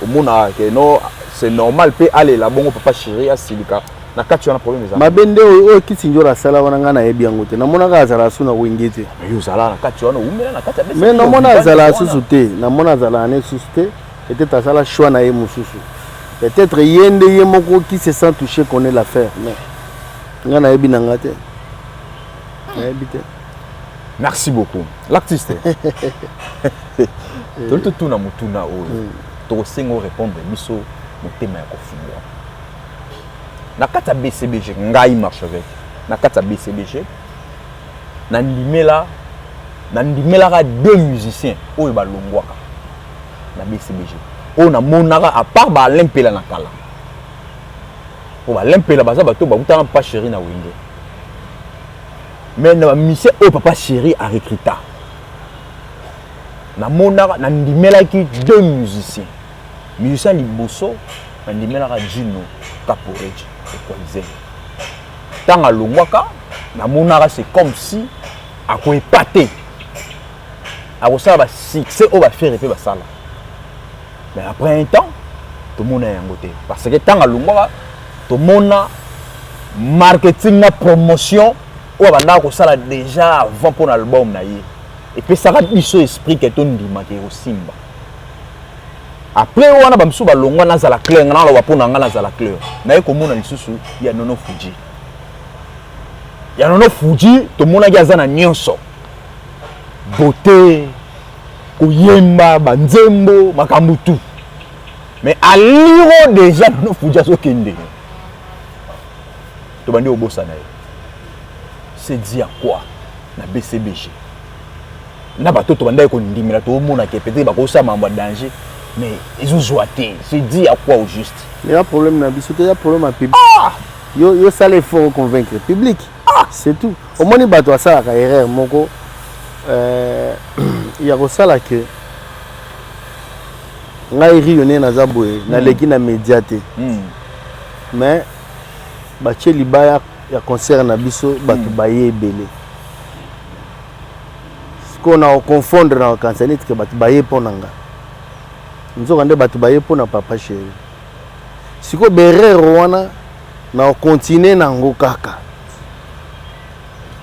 au monde que non c'est normal peut aller là bon papa chéri à silika na kati na problème ezaka mabende o Chris Njora sala wana nga na yebi yango te na mona ka zala suna wingete yo zala na kati wana umela na kati mais na mona zala susu te na mona zala ne susu te peut-être asala choix na ye mususu peut-être yende ye moko qui se sent touché connaît l'affaire mais nga na yebi nanga te na yebi te merci beaucoup l'artiste tout na mutuna o to sengo répondre biso motema ya kofungwa na kati ya BCBG ngai marche avec na kati ya BCBG na ndimelaka deux musiciens oyo balongwaka na BCBG oyo na monaka à part ba lempela na kala o ba lempela baza bato bakutana papa chéri na wenge mais na musicien oyo papa chéri a recruta na monaka na ndimelaki deux musiciens liboso na ndimelaka Gino Caporetti et tant à l'ongwaka na monara c'est comme si à quoi épaté à quoi ça va succès on va faire et puis va ça là mais après un temps tout le monde est en côté parce que tant à l'ongwaka tout le monde a marketing na promotion ou va là quoi ça là déjà avant pour l'album na yé et puis ça va biso esprit que ton dimate au simba après on a bamsou balongwa na za la clair ngana la wapona ngana za la clair na ye komona lisusu ya Nono Fuji to mona gaza na nyonso beauté kuyemba banzembo makambutu mais aliro déjà Nono Fuji aso kende to bandi obosa na ye c'est dit à quoi na BCBG na bato to banda ko ndimira to mona ke peut-être ba ko sa mamba danger. Mais ils ont joué. C'est dit à quoi au juste? Il y a un problème dans il y a un problème à public. Yo ça les faut convaincre le public. C'est tout. Au moins il bateau ça la erreur moko il y a ça là que ngai rionné na zaboué na leki na médiaté. Mais ba cheli ba ya concert na biso bato baye belé. Ce qu'on a confondre na kansanite que bato baye ponanga. Nous avons des pour papa chéri. Si vous avez wana na continuer na ngokaka.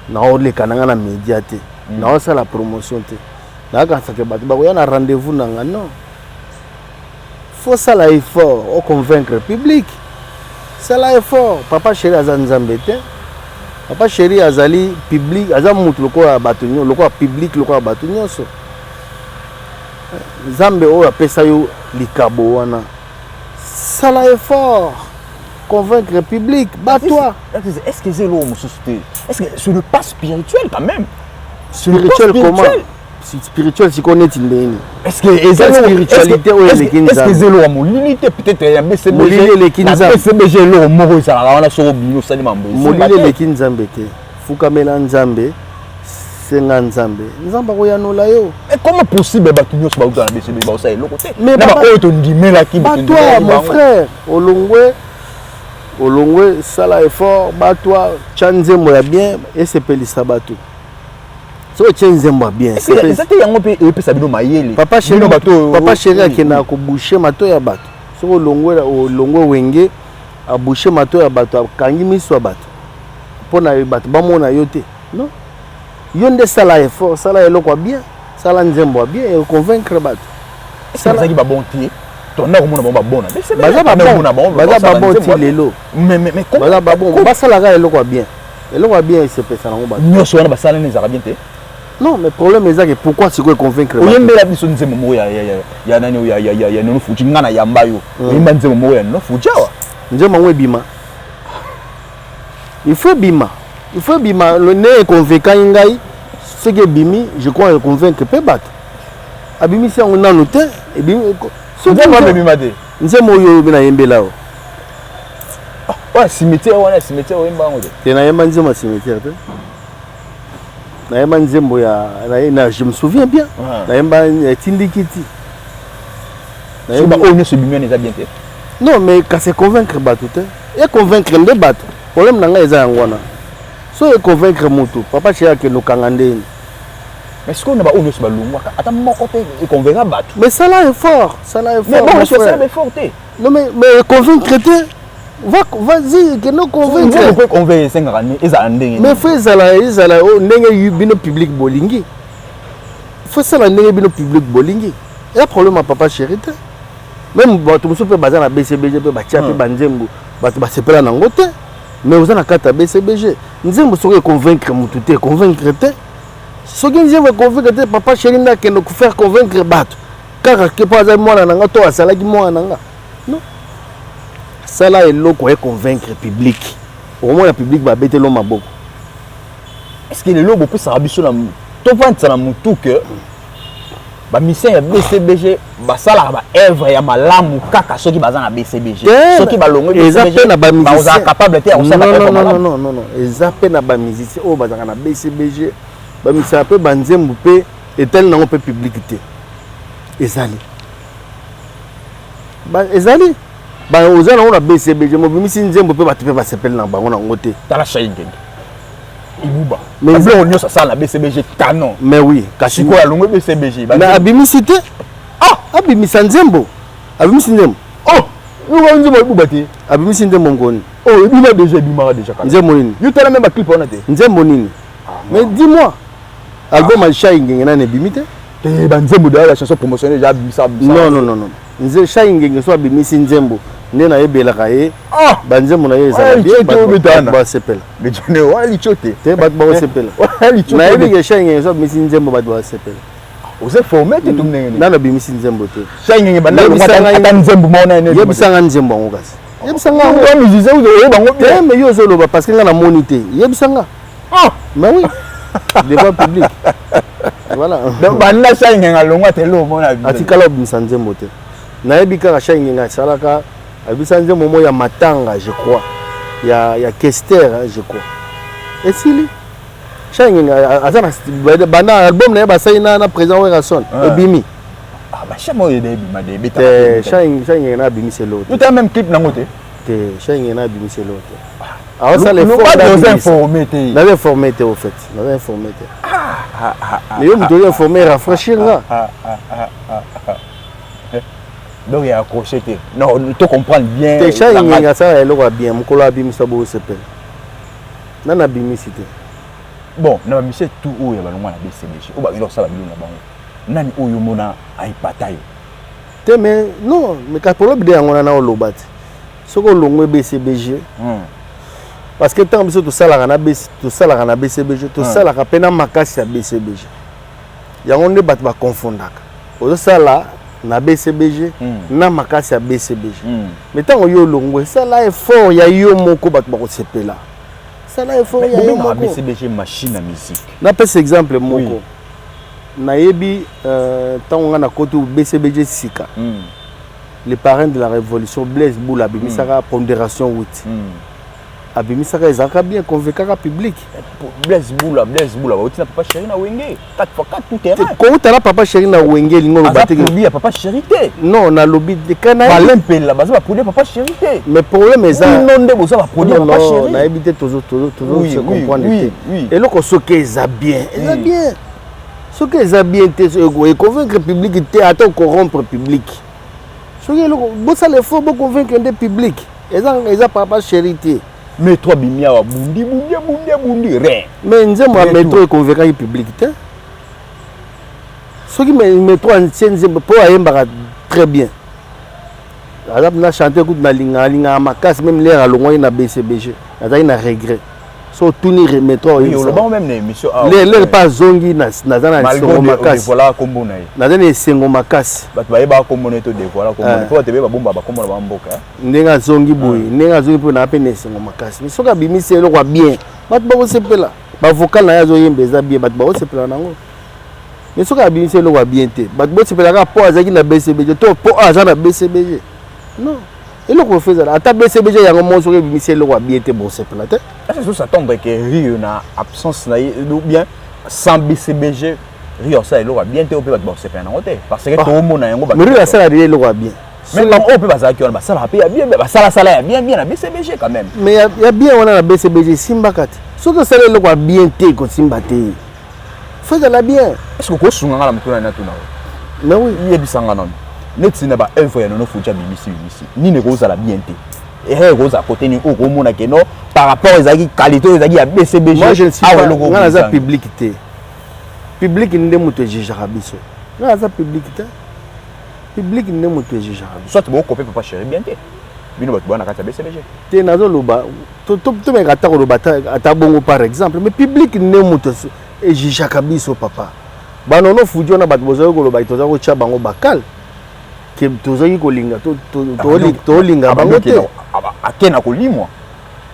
Na ole kananga na médiaté. Na ça la promotion té. Na ka ça que batu ba na rendez-vous nanga non. Faut ça la effort au convaincre le public. Ça la effort papa chéri azanzambe té. Papa chéri azali public azam mutu lokola batu nyo lokola public lokola batu nyonso. Zambe oyo apesa yo likabo wana sala effort convaincre le public bat-toi. Est-ce que c'est l'homme société? Est-ce que c'est le pas spirituel quand même? Spirituel comment? Spirituel si connaît il est-ce que spiritualité ou est-ce que c'est l'homme l'unité peut-être ya BCBG les kinza BCBG l'homme moko ça wana so bino sali mambo molile les kinzambe te fukamela nzambe senga nzambe nzamba koyanola yo et comment possible batu nyonso ba utana BCB ba ça eloko te mais na ba oyo to ndimela ki toi mon frère olongwe sala effort batwa chanzembo ya bien et c'est pelisa batu so chanzembo bien c'est ça yango pe epesa bino mayele papa chéri akena ko boucher mato ya batu so olongwe wenge a boucher mato ya batu akangi miso ya batu pona batu bamona yo te non yonde sala effort sala eloko bien sala nzembo bien et convaincre batu sala ki ba bonté ton na komona ba bona baza ba bon ti lelo mais baza ba bon basala ka eloko bien se pesa na ngo batu nyoso wana basala ni zaka bien te Non, mais le problème est que pourquoi c'est quoi convaincre? Oui, mais la biso nzembo mo ya nani ya no fuji ngana ya mbayo. Oui, mais nzembo mo ya no fuji wa. Nzembo mo bima. Il faut bima. Il faut bima. Le nez est convaincant ngai. Ce que bimi, je crois convaincre peut battre. Abimi si on a noté et bimi. Nzembo ba bima te. Nzembo yo bina yembela o. Ouais, cimetière wana cimetière o mbango te. Te na yemba nzembo cimetière te. Na yemba nzembo ya na je me souviens bien. Na yemba tindikiti. Na yemba o ne se bimi na bien te. Non, mais quand c'est convaincre battu te. Et convaincre de battre. Problème nanga eza yangwana. So e convaincre moto, papa chéri que nous kangandeni. Mais ce qu'on a on ne se balungwa ata moko te e convaincre battu. Mais ça là est fort, ça là est fort. Mais bon, ça est fort te. Non mais convaincre te. Vas-y, que nous convaincre. On peut convaincre 5 années et ça ndenge. Mais faut ça là ndenge bino public bolingi. Faut ça là ndenge bino public bolingi. Il y a problème à papa chéri te. Même bato muso pe bazana BCBG pe batia pe banzembo, bato basepela nango te. Mais vous en avez qu'à BCBG. Nous avons besoin de convaincre Moutouté, convaincre te. Ce qui nous convaincre te, papa chéri n'a qu'à nous faire convaincre Bato. Car que pas à moi nanga toi ça là qui moi nanga. Non. Ça là est loco est convaincre public. Au moins le public va bêter l'homme à beaucoup. Est-ce que le logo peut s'habiller la to vendre ça na mutu que ba mission ya BCBG ba sala ba œuvre ya malamu kaka soki baza na BCBG soki ba longo BCBG ba oza capable te on sait pas non ezape na ba musicien o baza na BCBG ba misa pe banzembu pe etel na pe publicité ezali ba oza na BCBG mo bimisi nzembu pe ba te ba sepel na bango na ngote tala shaingeng Ibuba. Mais on y a ça la BCBG canon. Mais oui, Kashiko a longue BCBG. Mais abimisité. Ah, abimisa nzembo. Abimisi nzembo. Oh, nous on dit Ibuba te. Abimisi nzembo ngoni. Oh, il a déjà nzembo nini. You tell même clip on a te. Nzembo nini. Mais dis-moi. Album a Shaingeng na ne bimite. Te ba nzembo de la chanson promotionnelle déjà abimisa. Non. Nze Shaingeng so abimisi nzembo. Ndena ebelaka ye banzembo na ye ezala bien ba sepela mais tu ne wa lichote te bat ba sepela na yebi ke Shaingeng so bimisi nzembo bat ba sepela ose formé te tumnenge na bimisi nzembo te Shaingeng banda ata nzembo mona ne yebisanga nzembo ngo kasi yebisanga ngo musicien uzo bango te mais yo zo loba parce que nga na monité yebisanga mais oui devant public voilà donc banda Shaingeng alongwa te lo mona atikala bimisa nzembo te na yebi ka Shaingeng asalaka abisanze momo ya matanga je crois ya Kester je crois et sili Shaingeng azana bana album na ba saina na présent Werason ebimi ba chamo de bima de beta Shaingeng na bimi c'est l'autre tu as même clip na ngote Shaingeng na bimi c'est l'autre alors ça les informé au fait nous informé mais yo m'doit informer rafraîchir là. Donc il y a accroché. Non, tu comprends bien. Tu sais, il y a ça, elle aura bien. Mon collègue Bimi Sabo s'appelle. Non, na Bimi cité. Bon, na Bimi tout où il y a le moins la BCBG. Ou bah il a ça la Bimi na bango. Nani où il mona ay patayo. Te mais non, mais quand problème de on a na lobat. Ce que l'on BCBG. Parce que tant que tout ça la na BCBG, tout ça la rapena makasi ya BCBG. Ya on ne bat pas confondaka. Au ça là na BCBG na makasi ya BCBG mais tant yo longwe ça là est fort ya yo moko bat ba ko sepela ça là est fort ya yo moko BCBG machine à musique na pese exemple moko na yebi tant on na koto BCBG sika les parents de la révolution Blaise Boula bimisaka pondération 8 abimisaka ezaka bien convaincaka public Blaise Boula otina papa chéri na wenge 4x4 tout terrain ko utala papa chéri na wenge lingo lo bateke produit papa chéri te non na lobby de kana balempela baza ba produit papa chéri te mais problème eza non nde boza ba produit papa chéri na ebité toujours se comprendre et loko soke eza bien soke eza bien te et convaincre public te attend corrompre public soke loko bo ça le faut bo convaincre des public eza papa chéri te mais toi bimia wa bundi rien mais nzembo a métro et convaincre public te ce qui métro ancien nzembo pour ayembaka très bien azap na chanter écoute na linga makas même l'air alongwa na BCBG azaki na regret so tuni remettre oui le bon même émission les pas zongi na na sengo makasi voilà kombo na ye na dene sengo makasi bato ba yeba kombo neto de voilà kombo po tebe ba bomba ba kombo na ba mboka ndenga zongi boy ndenga zongi po na pe ne sengo makasi mais soka bimise le kwa bien bato ba ko sepela ba vocal na ya zo yembe za bien bato ba ko sepela nango mais soka bimise le kwa bien te bato bo sepela ka po azaki na BCBG to po aza na BCBG non et le qu'on fait à ta BCBG il y a un moment sur le ministère le roi bien été bon c'est planté est-ce que ça tombe que Rio na absence na ou bien sans BCBG Rio ça le roi bien été au peut bon c'est pas en côté parce que tout le monde a un gros mais Rio ça la le roi bien même on peut pas ça qui on va ça la paye bien ça bien la BCBG quand même mais il y a bien on a la BCBG Simba kat surtout ça le roi bien été ko Simba té fait ça la bien est-ce que ko sunga la mutuna na tuna mais oui il y a bisanga non neti na ba œuvre ya nono fuja bimisi ni ne ko la bien té et ko za côté ni ko mona ke no par rapport aux aki qualité aux aki ya BCBG moi je ne suis pas ngana za publicité public ndé muto jijaka biso ngana za publicité public ndé muto jijaka biso soit bo copé papa chéri bien té bino ba tubana kata BCBG té nazo loba to me kata ko loba ata bongo par exemple mais public ndé muto jijaka biso papa ba nono fujo na bat bozo ko loba itoza ko cha bango bakal que tozaki kolinga to linga bango te akena kolimwa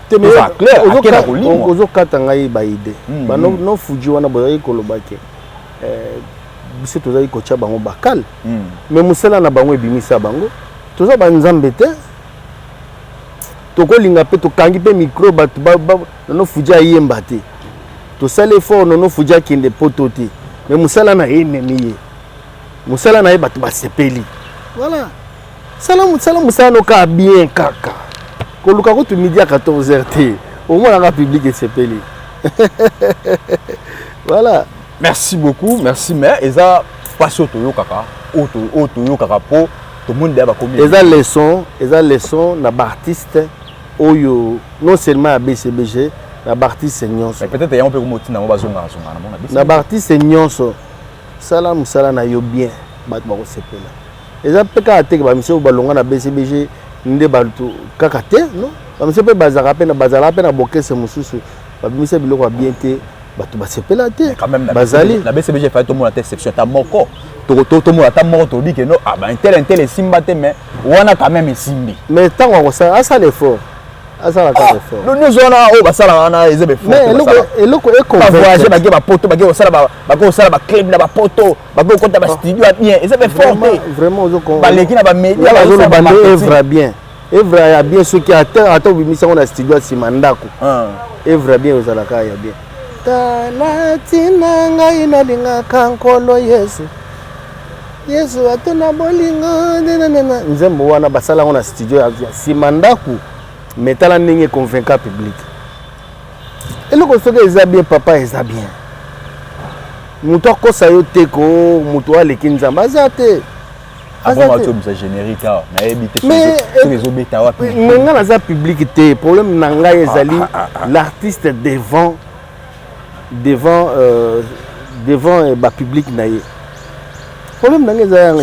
te mais akena kolimwa ozokata ngai ba idée ba no fuji wana bozaki koloba ke biso tozaki kocha bango bakal mais musala na bango ebimisa bango toza ba nzambe te tokolinga pe tokangi pe micro bato no fuji ayemba te tosala effort no fuji akende poto te mais musala na enemi ye musala na ye bato basepeli voilà salam musano ka bien kaka koluka ko tu midi à 14h t au moins la public et sepeli voilà merci beaucoup merci mais eza passe otoyo kaka otoyo kaka po tout monde ba komi eza leçon na ba artiste oyo non seulement à BCBG na ba artiste nyonso peut-être ya on peut komotina mo bazonga na ba artiste nyonso salam na yo bien bat ba ko sepela eza peka ateke ba mission balonga na BCBG nde bato kaka te non ba mission pe bazaka pe na bokese mususu ba mission biloko bien te bato basepela te bazali la BCBG fa to mona exception ta moko to mona ta moko to dit que non ah ba intel simba te mais wana quand même simbi mais tant on ça asa l'effort asa la carte effort no nous on a o ba sala wana ezebe fort mais eloko voyager ba ba poto ba ko sala ba clip na ba poto ba ko kota ba studio bien ezebe fort vraiment ozoko ba leki na ba media ba zo ba œuvre bien œuvre ya bien ce qui attend bimisa on a studio simandako œuvre bien ozala ka ya bien talatina ngai na linga kankolo Yesu atona bolingo nzembo wana basala on a studio ya simandako metala ndenge convaincre public eloko soki eza bien papa eza bien moto akosa yo te ko moto aleki nzambe aza te générique na ebité sur les obéta wapi nga naza public te problème na ngai ezali l'artiste devant ba public na ye problème na ngai eza yango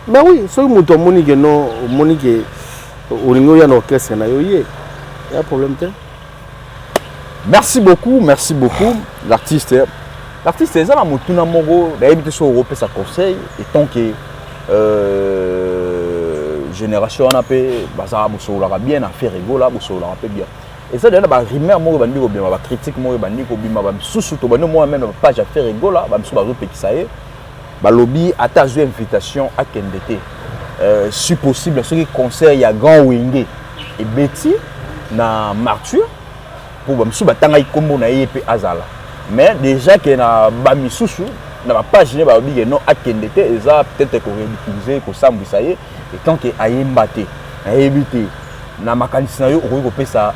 mais oui soki moto omoni ke no omoni ke olingo ya na orchestre na yo ye ya problème te merci beaucoup l'artiste eza na motuna moko nayebi te so opesa conseil etant que génération wana mpe bazala bosololaka bien na faire rigola bosololaka mpe bien eza deya na barumeur moko ebandi kobima bacritique moko ebandi kobima bamisusu to bandi moko meme bapage affaire rigola bamisusu bazopekisa ye balobi ata azwi invitation akende te si possible soki concert ya grand wenge ebeti na martyr po bamisusu batangaki nkombo na ye mpe azala mais déjà ke na bamisusu na bapage ne balobi ke non akende te eza peut-être koréutilize kosambwisa ye etant ke ayemba te nayebi te na makanisi na yo okoki kopesa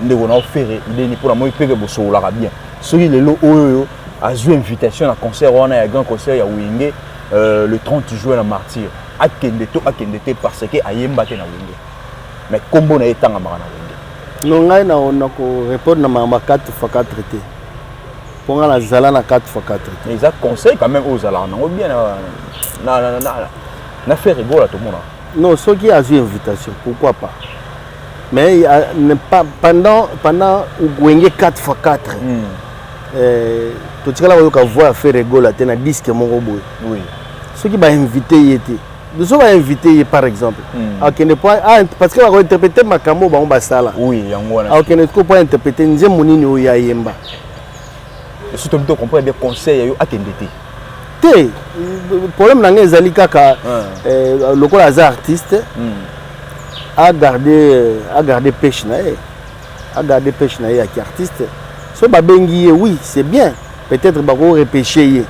ndeko na ofere ileni mpona moi mpe bosololaka bien soki lelo oyo azwi invitation na concert wana ya grand concert ya wenge le 30 juin na martyr akende te parce que ayemba te na wenge mais kombo na ye etangamaka na wenge no ngai na korépondre na mama 4x4 te mpo nga nazala na 4x4 te mais eza conseil quand même ozalaka nango bien na faire rigola tomona non soki azwi invitation pourquoi pas Mais pendant Wenge 4x4, tu as voir faire rigoler à disque mon robot. Oui. Ceux qui vont inviter, nous sommes invités par exemple. Parce que va interpréter ma camo ba sala. Oui, ok, ne pas interpréter nzemoni o ya yemba. Et surtout tu comprends des conseils à kendete. Té, problème na ngezali kaka lokola as artiste à garder pêche na qui artiste. So ba bengi oui, c'est bien. Peut-être ba ko repêcher.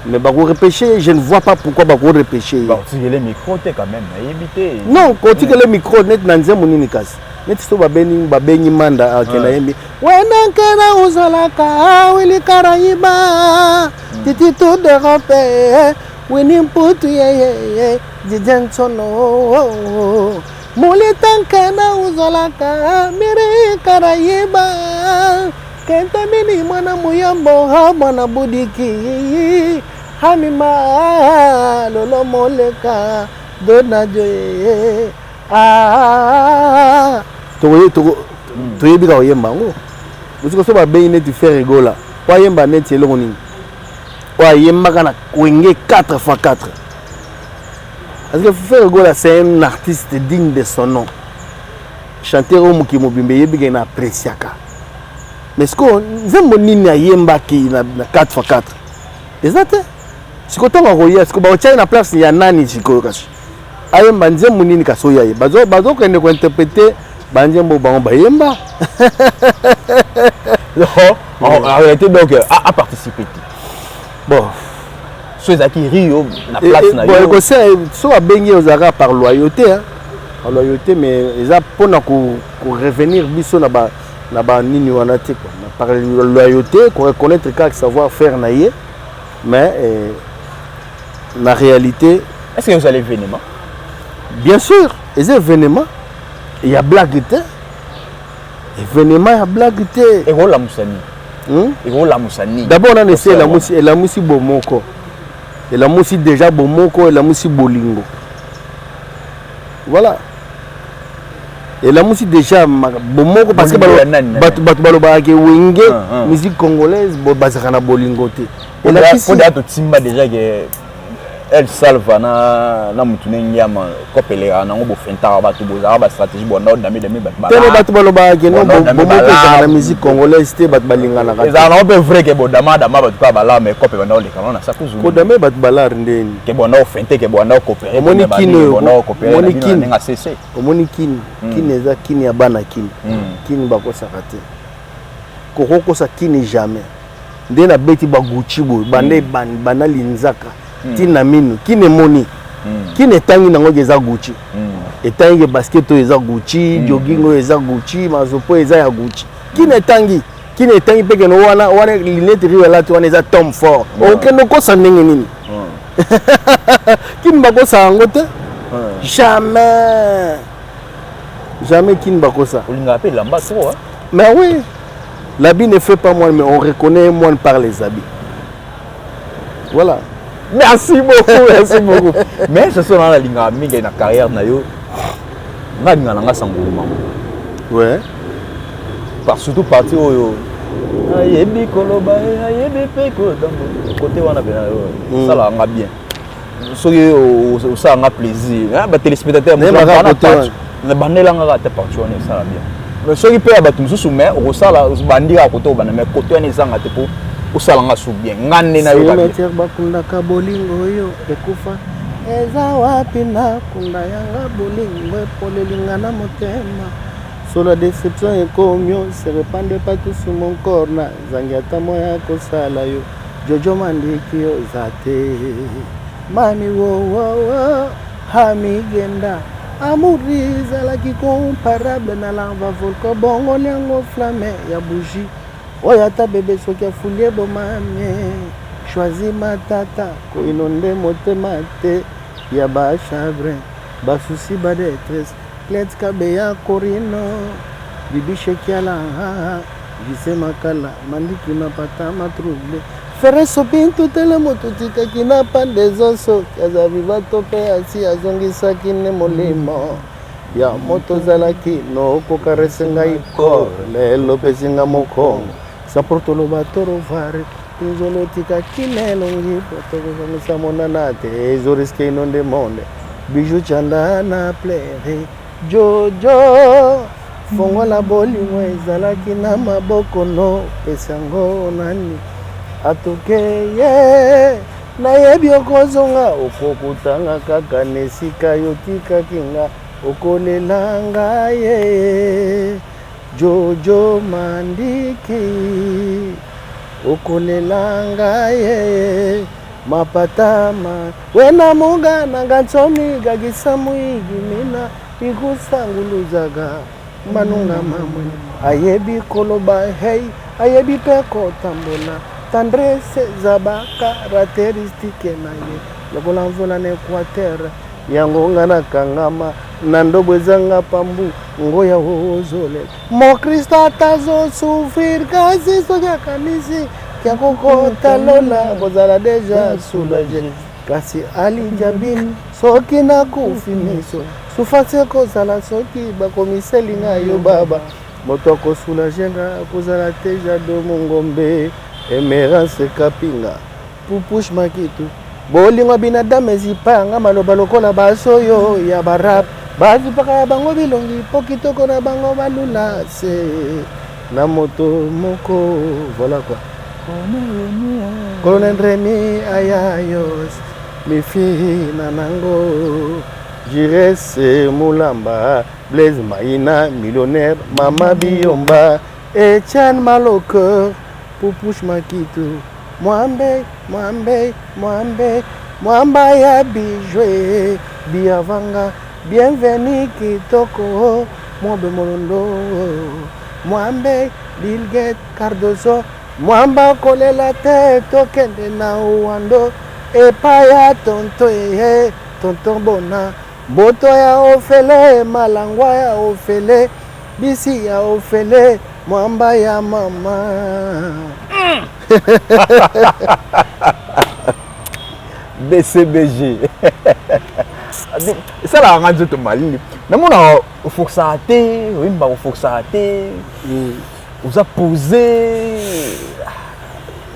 Mais bah, repêcher, je ne vois pas pourquoi bah, repêcher. Bah, tu as les micros quand même, éviter. Non, quand tu as les micros, net nanze moninikas. Net sto ba beni manda kena yembi. Wana kana uzalaka wili karaiba. Titi to de rampe. Wini mputu ye jijensono. Mole tankana uzalaka mire karaiba. Kenta mini mwana muyambo ha mwana budiki. Hamima lolo moleka dona joye to yebika oyemba ngo busiko so ba beine ti faire rigola po yemba net eloko nini o yemba kana Wenge 4x4 parce que faire rigola c'est un artiste digne de son nom chanteur o muki mobimbe yebika na appréciaka mais ce qu'on nzembo nini ayemba ki na 4x4 exact. Si tu as un si tu as une place, il y a nani siko kashi. Ayo banze munini kasoya ye. Bazo kende ko interpréter banze mbo ba yemba. En réalité donc à participer. Bon. Ceux qui rient na place na yo. Bon, ko c'est so abengi ozaka par loyauté hein. Par loyauté mais eza pona ko revenir biso na ba nini wana te quoi. Par loyauté, ko reconnaître que savoir faire na ye. Mais la réalité... Est-ce que vous allez événement? Bien sûr, les événements, il y a blague. Événement, il y a blague. Et vous la moussani? Et vous la moussani? D'abord, on a essayé la moussi bomoko. Et la moussi déjà bomoko et la moussi bolingo. Voilà. Et la musique déjà bomoko parce que baloba ke Wenge musique congolaise bazakana bolingo te. Et la faut d'ato timba déjà que elle salva na mutune nyama kopelera na ngo fenta ba to boza ba stratégie bona dami ba. Tele batu baloba ke no bomoko za na musique congolaise te bat balingana ka. Eza na peu vrai que bodama dama ba to ba la mais kopé bona le kana na sakuzu. Kodame bat balar ndeni. Ke bona fente ke bona coopérer bona coopérer na nga cessé. Omoni kini eza kini ya bana kini. Kini bako sakate. Kokoko sa kini jamais. Ndena beti ba Gucci boy bande bana linzaka. Tina minu kini moni. Kini tangi nango eza Gucci. Etangi basket eza Gucci, jogging eza Gucci, mazopo eza ya Gucci. Kini tangi peke no wana linete riwela tu wana eza Tom Ford. Okendo ko sa ndenge nini. Kini bako sa ngote? Jamais qui ne va comme ça. Mais oui, l'habit ne fait pas moine, mais on reconnaît moine par les habits. Voilà. Merci beaucoup, merci beaucoup. Mais ce sont dans la ligne de la carrière, ouais. Parce surtout parti au côté on a ça là on a bien. Ça a plaisir. Les téléspectateurs ne bandela nga ta partout on ça bien. Mais ceux qui peuvent battre sous mais au ça là bandira à côté mais côté on ça ngate pour usala nga sou bien ngane na yo ba meter bakunda ka bolingo yo ekufa eza wapi na kunda yanga bolingo polelinga na motema sur la déception et comme se répandait pas tout sur mon corps na zangiata moya ko sala yo jojo mandiki yo zate mami wo hami genda amuriza la qui comparable na lava volcan bongo liango flamme ya bougie oya ta bébé soki afulie bomame choisi matata ko inonde motema te ya ba chavrin ba souci ba détresse clet kabeya korino bibi shekiala vise makala mandiki mapata matrouble fere sopintu tele motutika kina pande zoso kaza viva tope asi azongisa kine molimo ya moto zalaki no kokarese ngai kor lelo pesinga mokongo saporto loba toro vare nzolo tika kinelongi potokozongisa monana te ezoriske inonde monde bijou chanda na pleure jojo fongola bolingo ezalaki na maboko no pesango nani atokeye nayebi okozonga okokutanga kaka nesika yotikaki nga okolela ngaye jojo mandiki okolela ngaye mapatama wena muga nangatsomi gagisamuyigimina ikusanguluzaga manunga mamwe ayebi koloba hei ayebi peko tambola tendresse zaba caractéristique na ye lokola mvula na Equateur yango nga na kangama na ndobo ezanga pambu ngoya ozole mo Kristo atazo souffrir kasi soki akanisi kia kokota lola kozala deja soulagé kasi alijabini soki nakufi miso sufase kozala soki bakomiselinga yo baba moto akosoulage nga kozala teja domo ngombe emerance kapinga pupush makitu bolingo binadamu ezipa nga maloba lokola basoyo ya barap bazipaka ya bango bilongi po kitoko na bango balula se na moto moko voilà quoi Colonel Remy Ayayos mifi nanango Jirese Mulamba Blaise Maïna millionnaire Mama Biomba Etienne Maloker Pupush Makitu Mwambe Mwamba ya bijwe Biavanga bienvenue Kitoko Mwambe Molondo Mwambe Bill Gates Cardozo Mwamba kolela te tokende na uwando Epaya tonto tonton bona Boto ya ofele malangwa ya ofele Bisi ya ofele Mwamba ya mama BCBG. Ça la rend tout mal. Namona forçaté, oui, bah forçaté. Vous a posé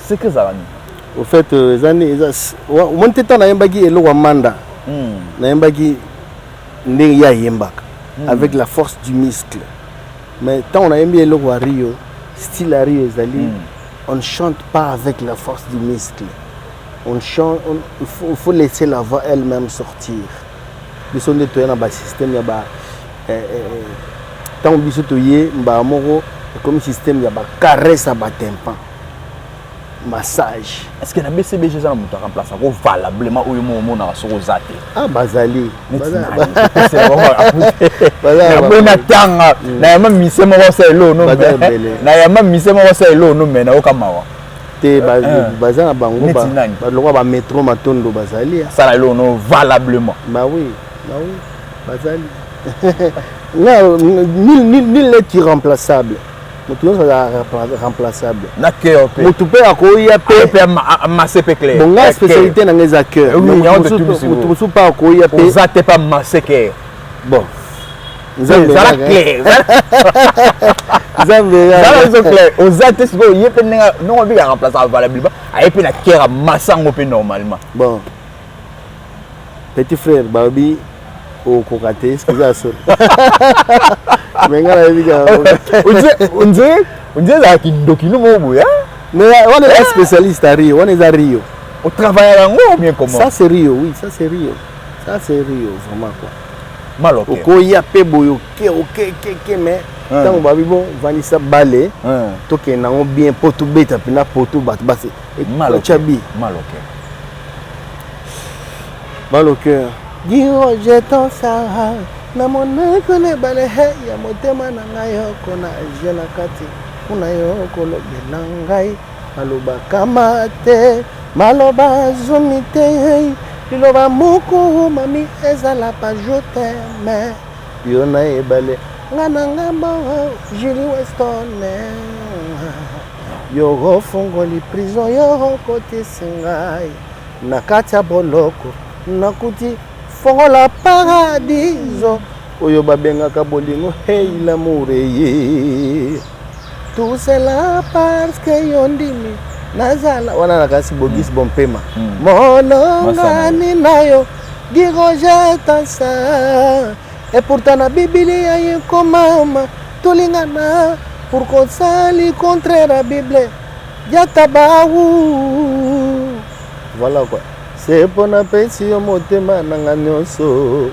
c'est que ça va. Au fait zani au moins temps na yembaki elo wa manda. Na yembaki ndenge ya yembaka avec la force du muscle. Mais tant on a yembi elo wa Rio, style à Rio ezali, on ne chante pas avec la force du muscle. On chante, il faut laisser la voix elle-même sortir. Biso nde toyena ba système ya ba tant biso toye mba moko comme système ya ba caresse à ba tympan. Massage. Est-ce que na BCBG ça na remplacer ko valablement ou mo na so zate? Ah bazali. C'est vraiment bona tanga na yama misemo ko sa elo no. Na yama misemo ko sa elo no mena o kamawa. Te bazana bango ba lokwa ba métro matondo bazali. Ça la elo no valablement. Bah oui, bazali. Nul n'est irremplaçable. Moto est remplaçable. Na cœur pe. Moto pe akoya pe masser pe clair. Bon la spécialité na ngeza cœur. Moto sou pa akoya pe. Ça te pas masser cœur. Bon. Ça la clair. Ça la clair. Aux attes go yepe non bi remplaçable valablement. A yepe na cœur massango pe normalement. Bon. Petit frère Babi au kokate excusez ça. Menga biga. On dirait là qui dokino mo ya. Mais on est spécialiste à Rio, on est à Rio. On travaille là ou bien comment? Ça c'est Rio, oui, ça c'est Rio. Ça c'est Rio vraiment quoi. Maloke. Okoya pe boyo OK mais tant babi bon vanisa balé. Toke na on bien poto beta pina poto bat basi. Maloke. Maloke. Giro jeton sa na mona kone bale he ya motema na ngai kona jela kati kuna yo kolo benangai maloba kamate maloba zomite liloba muku mami ezala pa jote me yo na ebale ngana ngamba Julie Weston yo ofungoli prison yo kote singai na kati ya boloko nakuti fongola paradiso oyo babengaka bolingo hey l'amour ye tout cela parce que yondimi nazala wana nakasi bogis bompema molongani nayo giroje tansa et pourtant na biblia yekomama tolingana pour kosali contraire la bible yatabawu voilà quoi c'est pour na pesi yo motema nanga nyonso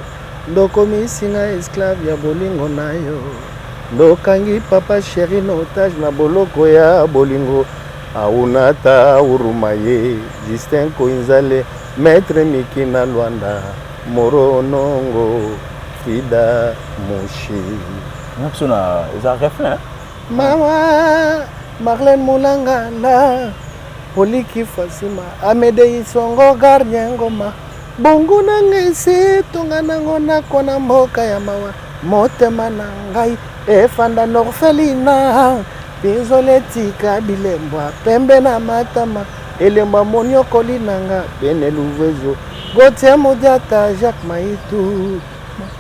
ndokomisinga esclave ya bolingo nayo ndokangi papa chéri na otage na boloko ya bolingo aunata uruma ye Justin Koinzale maître Miki na Luanda moronongo Frida Moshi Napsona eza refrain mama Marlène Moulangala Poliki Fasima Amede Isongo gardien ngoma bongo na ngese tonga nango nakona mboka ya mawa motema na ngai efanda norfelina pinzoletika bilembwa pembe na matama elemba moniokoli nanga bene luvezo gotie modiata Jacques Maitu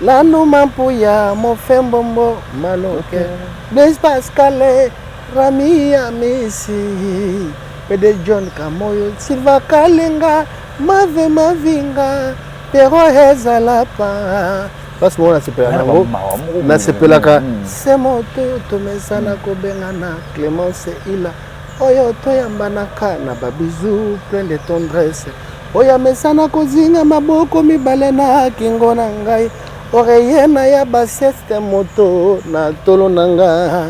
lanu mampuya mofembombo maloke Blaise Pascal Rami Amisi Pede John Kamoyo Silva Kalenga Mave Mavinga Pero Hezalapa parce que on s'appelle nango na sepelaka c'est moto tomesana kobenga na Clémence Ila oyo toyambanaka na babizu plein de tendresse oya mesana kozinga maboko mibale na kingo na ngai oreyena ya baseste moto na tolo nanga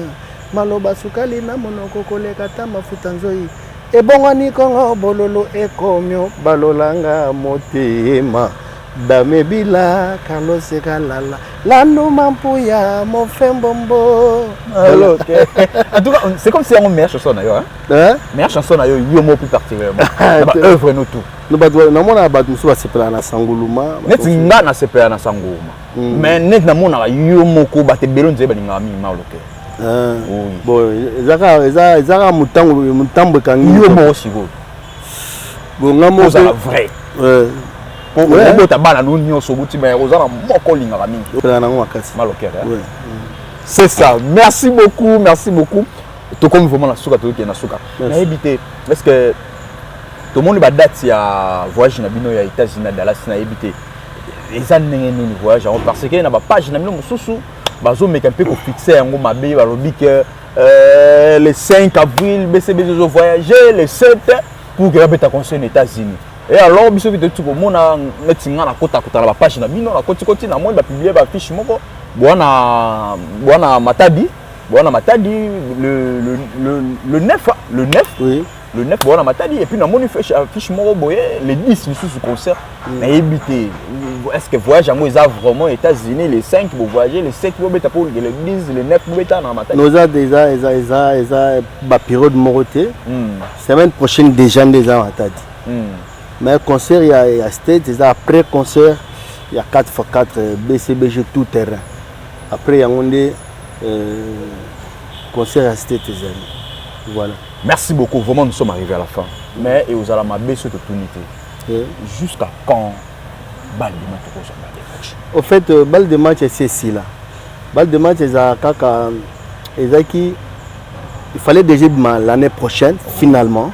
maloba sukali na monoko koleka ta mafuta nzoi ebongani kongo bololo ekomyo balolanga motema dame bila kalose kalala lando mampuya mofembombo alors en tout cas c'est comme si on meilleure chanson na yo hein meilleure chanson na yo yo mo plus particulièrement ba œuvre no tout no batwa na mona batu so basepela na sanguluma neti nga na sepela na sanguluma mais net na mona yo moko ba te belo nzeba ninga mi maloke bon ezaka mutambo kangi yo mo siko bon ngamo c'est vrai pour ta bana nous nyonso buti mais ozana moko lingaka mingi pela nango makasi maloke c'est ça merci beaucoup to comme vraiment la souka to ki na souka na ebité parce que tout le monde ba date ya voyage na bino ya États-Unis na Dallas na ebité eza ndenge nini voyage parce que na ba page na bino mususu bazo meka mpe ko fixer yango mabe ba lobi que le 5 avril BCBG zo voyager le 7 pour que beta concerne États-Unis et alors biso bito tu ko mona metinga na kota na ba page na bino na koti na moi ba publier ba fiche moko bwana Matadi le 9 oui le 9 bwana Matadi et puis na moni fiche moko boye le 10 sous concert na ebité est-ce que voyage yango eza vraiment États-Unis les 5 pour voyager les 7 pour beta pour le 10 le 9 pour beta na Matadi nous a déjà ba période moroté semaine prochaine déjà déjà Matadi mais concert il y a state déjà après concert il y a 4x4 BCBG tout terrain après il y a concert à state voilà. Merci beaucoup, vraiment nous sommes arrivés à la fin. Mais et vous allez m'abaisser sur toute unité. Jusqu'à quand balle de match? Au fait, balle de match c'est ici là. Balle de match il fallait déjà l'année prochaine finalement.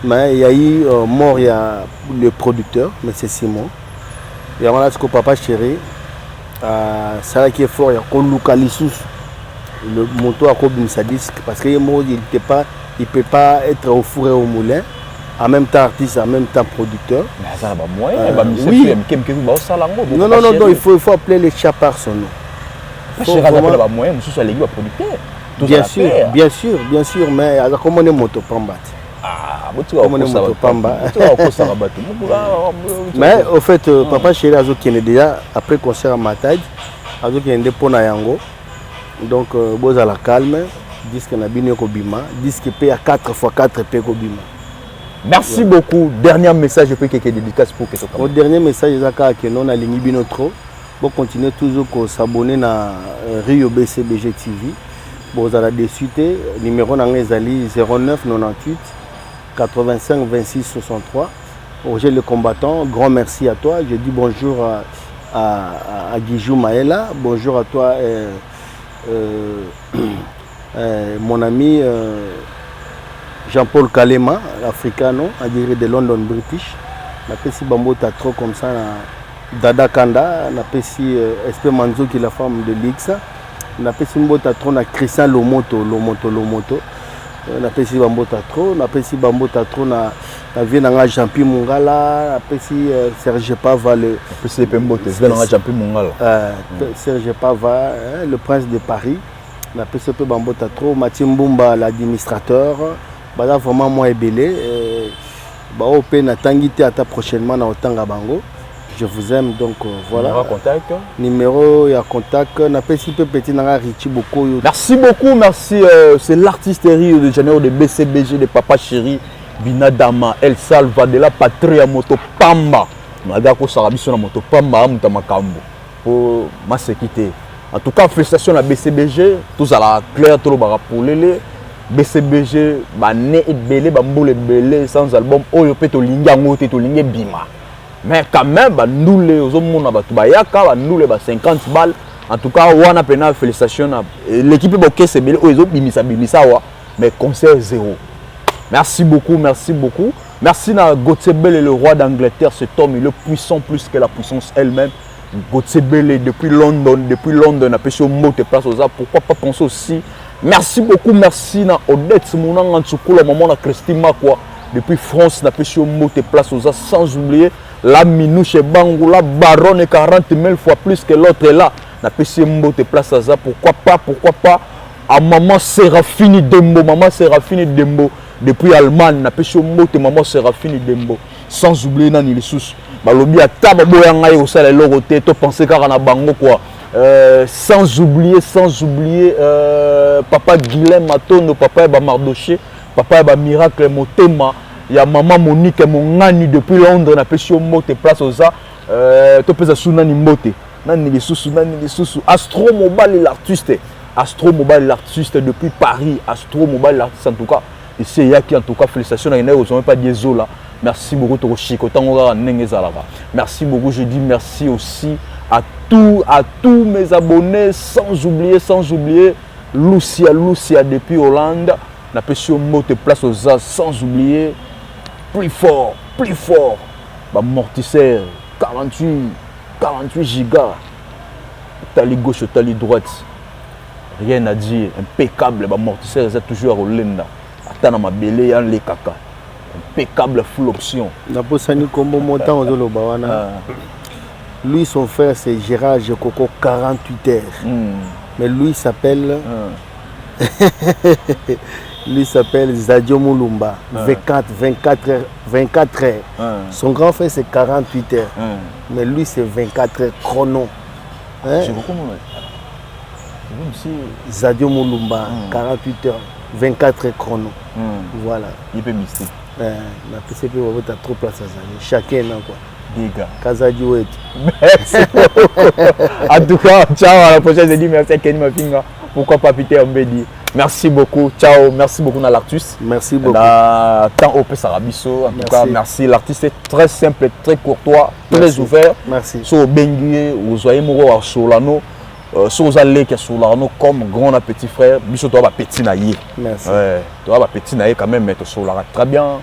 Mais il y a eu mort, il y a le producteur, M. Simon. Il y a un papa chéri. Ça qui est fort, il y a Luka Lissous. Le moto à Kobin Sadisque parce qu'il ne peut pas être au four et au moulin. En même temps artiste, en même temps producteur. Mais ça va moyen. Oui. Non, il faut appeler les chats par son nom. Bien sûr, mais comment on est moto pamba. Mais au fait, papa chéri a déjà après concert à Matad, a pour Nayango. Donc, vous à la calme, disque na bino kobima, disque paye à 4x4 paye kobima. Merci beaucoup. Dernier message, je peux quelques dédicaces pour que ce soit. Mon dernier message, c'est que nous avons bino trop. Vous continuez toujours à s'abonner à Rio BCBG TV. Vous avez des suites, numéro 09 98 85 26 63. Roger le combattant, grand merci à toi. Je dis bonjour à Guijou Maëla. Bonjour à toi, mon ami Jean-Paul Kalema, l'Africano, à dire de London British. On appelle si Bambota trop comme ça, Dada Kanda, on appelle si Espé Manzo qui est la femme de l'Ixa. On appelle si Bambota trop, Christian Lomoto. On appelle si Bambota trop, on appelle si Bambota trop, na vie Jean-Pi Mungala, on appelle si Serge Pava, le Jean-Pi Mungala. Serge Pava, le prince de Paris. On appelle si Bambota trop, Mathieu Mbumba, l'administrateur. Bada vraiment moi et belé. Prochainement dans Otanga Bango. Je vous aime, donc voilà. Numéro et contact. Merci beaucoup, merci. C'est l'artiste Rio de Janeiro de BCBG, de Papa Chéri, Binadama, El Salva, de la Patria Moto Pamba. Madako Sarabiso na Moto Pamba, Mutamakambo. Pour ma sécurité. En tout cas, félicitations à BCBG. Tous à la claire, tout le barapolele. BCBG, né et belé, bamboule belé, sans album, oyo pe to linga ngote to linga bima. Mais quand même, nous les hommes bayaka, nous les 50 balles. En tout cas, on a pena félicitations. L'équipe boké c'est belé, oyo bimisa wa, mais concert zéro. Merci beaucoup, merci beaucoup. Merci à Gauthier Bellé, le roi d'Angleterre, cet homme il est puissant plus que la puissance elle-même. Gauthier Bellé depuis London, on a pêché au mot de place aux arts. Pourquoi pas penser aussi. Merci beaucoup, merci à Odette Mounang Antsoukou, la maman de Christine Makwa. Depuis France, on a pêché au mot de place aux arts. Sans oublier la Minouche Bangou, la baronne 40 000 fois plus que l'autre est là. On a pêché au mot de place aux arts. Pourquoi pas à maman Séraphine Dembo. Depuis Allemagne, on a pêché au mot de maman Séraphine Dembo. Sans oublier Nani les sous. Balobi à table boyangaï au salaire l'oroté, tu pensais qu'à na bango quoi. Sans oublier papa Guilhem Matondo, papa Eba Mardoché, papa Eba Miracle Motema, il y a maman Monique Mongani depuis Londres, on a pêché au mot de place aux arts. Tu peux Sunani Mote, Nani les sous, Astro Mobile l'artiste, depuis Paris, Astro Mobile l'artiste en tout cas. Ici, il y a qui en tout cas, félicitations, il n'y a pas des là. Merci beaucoup, merci beaucoup, je dis merci aussi à tous mes abonnés, sans oublier Lucia depuis Hollande, n'a pas su mot de place aux as, sans oublier plus fort, amortisseur 48 gigas, tali gauche, tali droite, rien à dire, impeccable, amortisseur c'est toujours à Hollande, attends ma belé, les caca. Impeccable full option. Lui, son frère, c'est Gérard Jekoko, 48 heures. Mais lui s'appelle Zadio Moulumba, 24 heures. Son grand frère, c'est 48 heures. Mais lui, c'est 24 heures chrono. Hein? Zadio Moulumba, 48 heures, 24 heures chrono. Voilà. Il peut mystique. Na PCP tu as trop place à ça. Chacun quoi. Diga. Kazadi Ouet. Merci. En tout cas, ciao à la prochaine. Je dis merci à Kenny Mafinga. Pourquoi pas Peter Mbedi. Merci beaucoup. Ciao. Merci beaucoup à l'artiste. Merci beaucoup. Tant au Sarabiso. En tout cas, merci. L'artiste est très simple, très courtois, très ouvert. Merci. So Bengué, vous voyez Mouro à Solano. Si vous allez Solano comme grand petit frère, biso toi petit naïe. Merci. Ouais, toi petit naïe quand même, mais tu Solara très bien.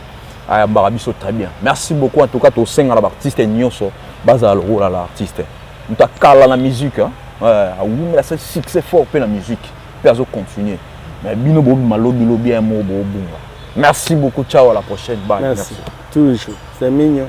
Ah, Barabiso très bien. Merci beaucoup en tout cas, tu sais à l'artiste Nyoso, basa le rôle à l'artiste. Nous ta cala la musique, hein. Ouais, oui mais c'est succès fort pour la musique. Perso continuer. Mais bino bo malo bilo bien mo bo bunga. Merci beaucoup, ciao à la prochaine. Bye. Merci. Toujours, c'est mignon.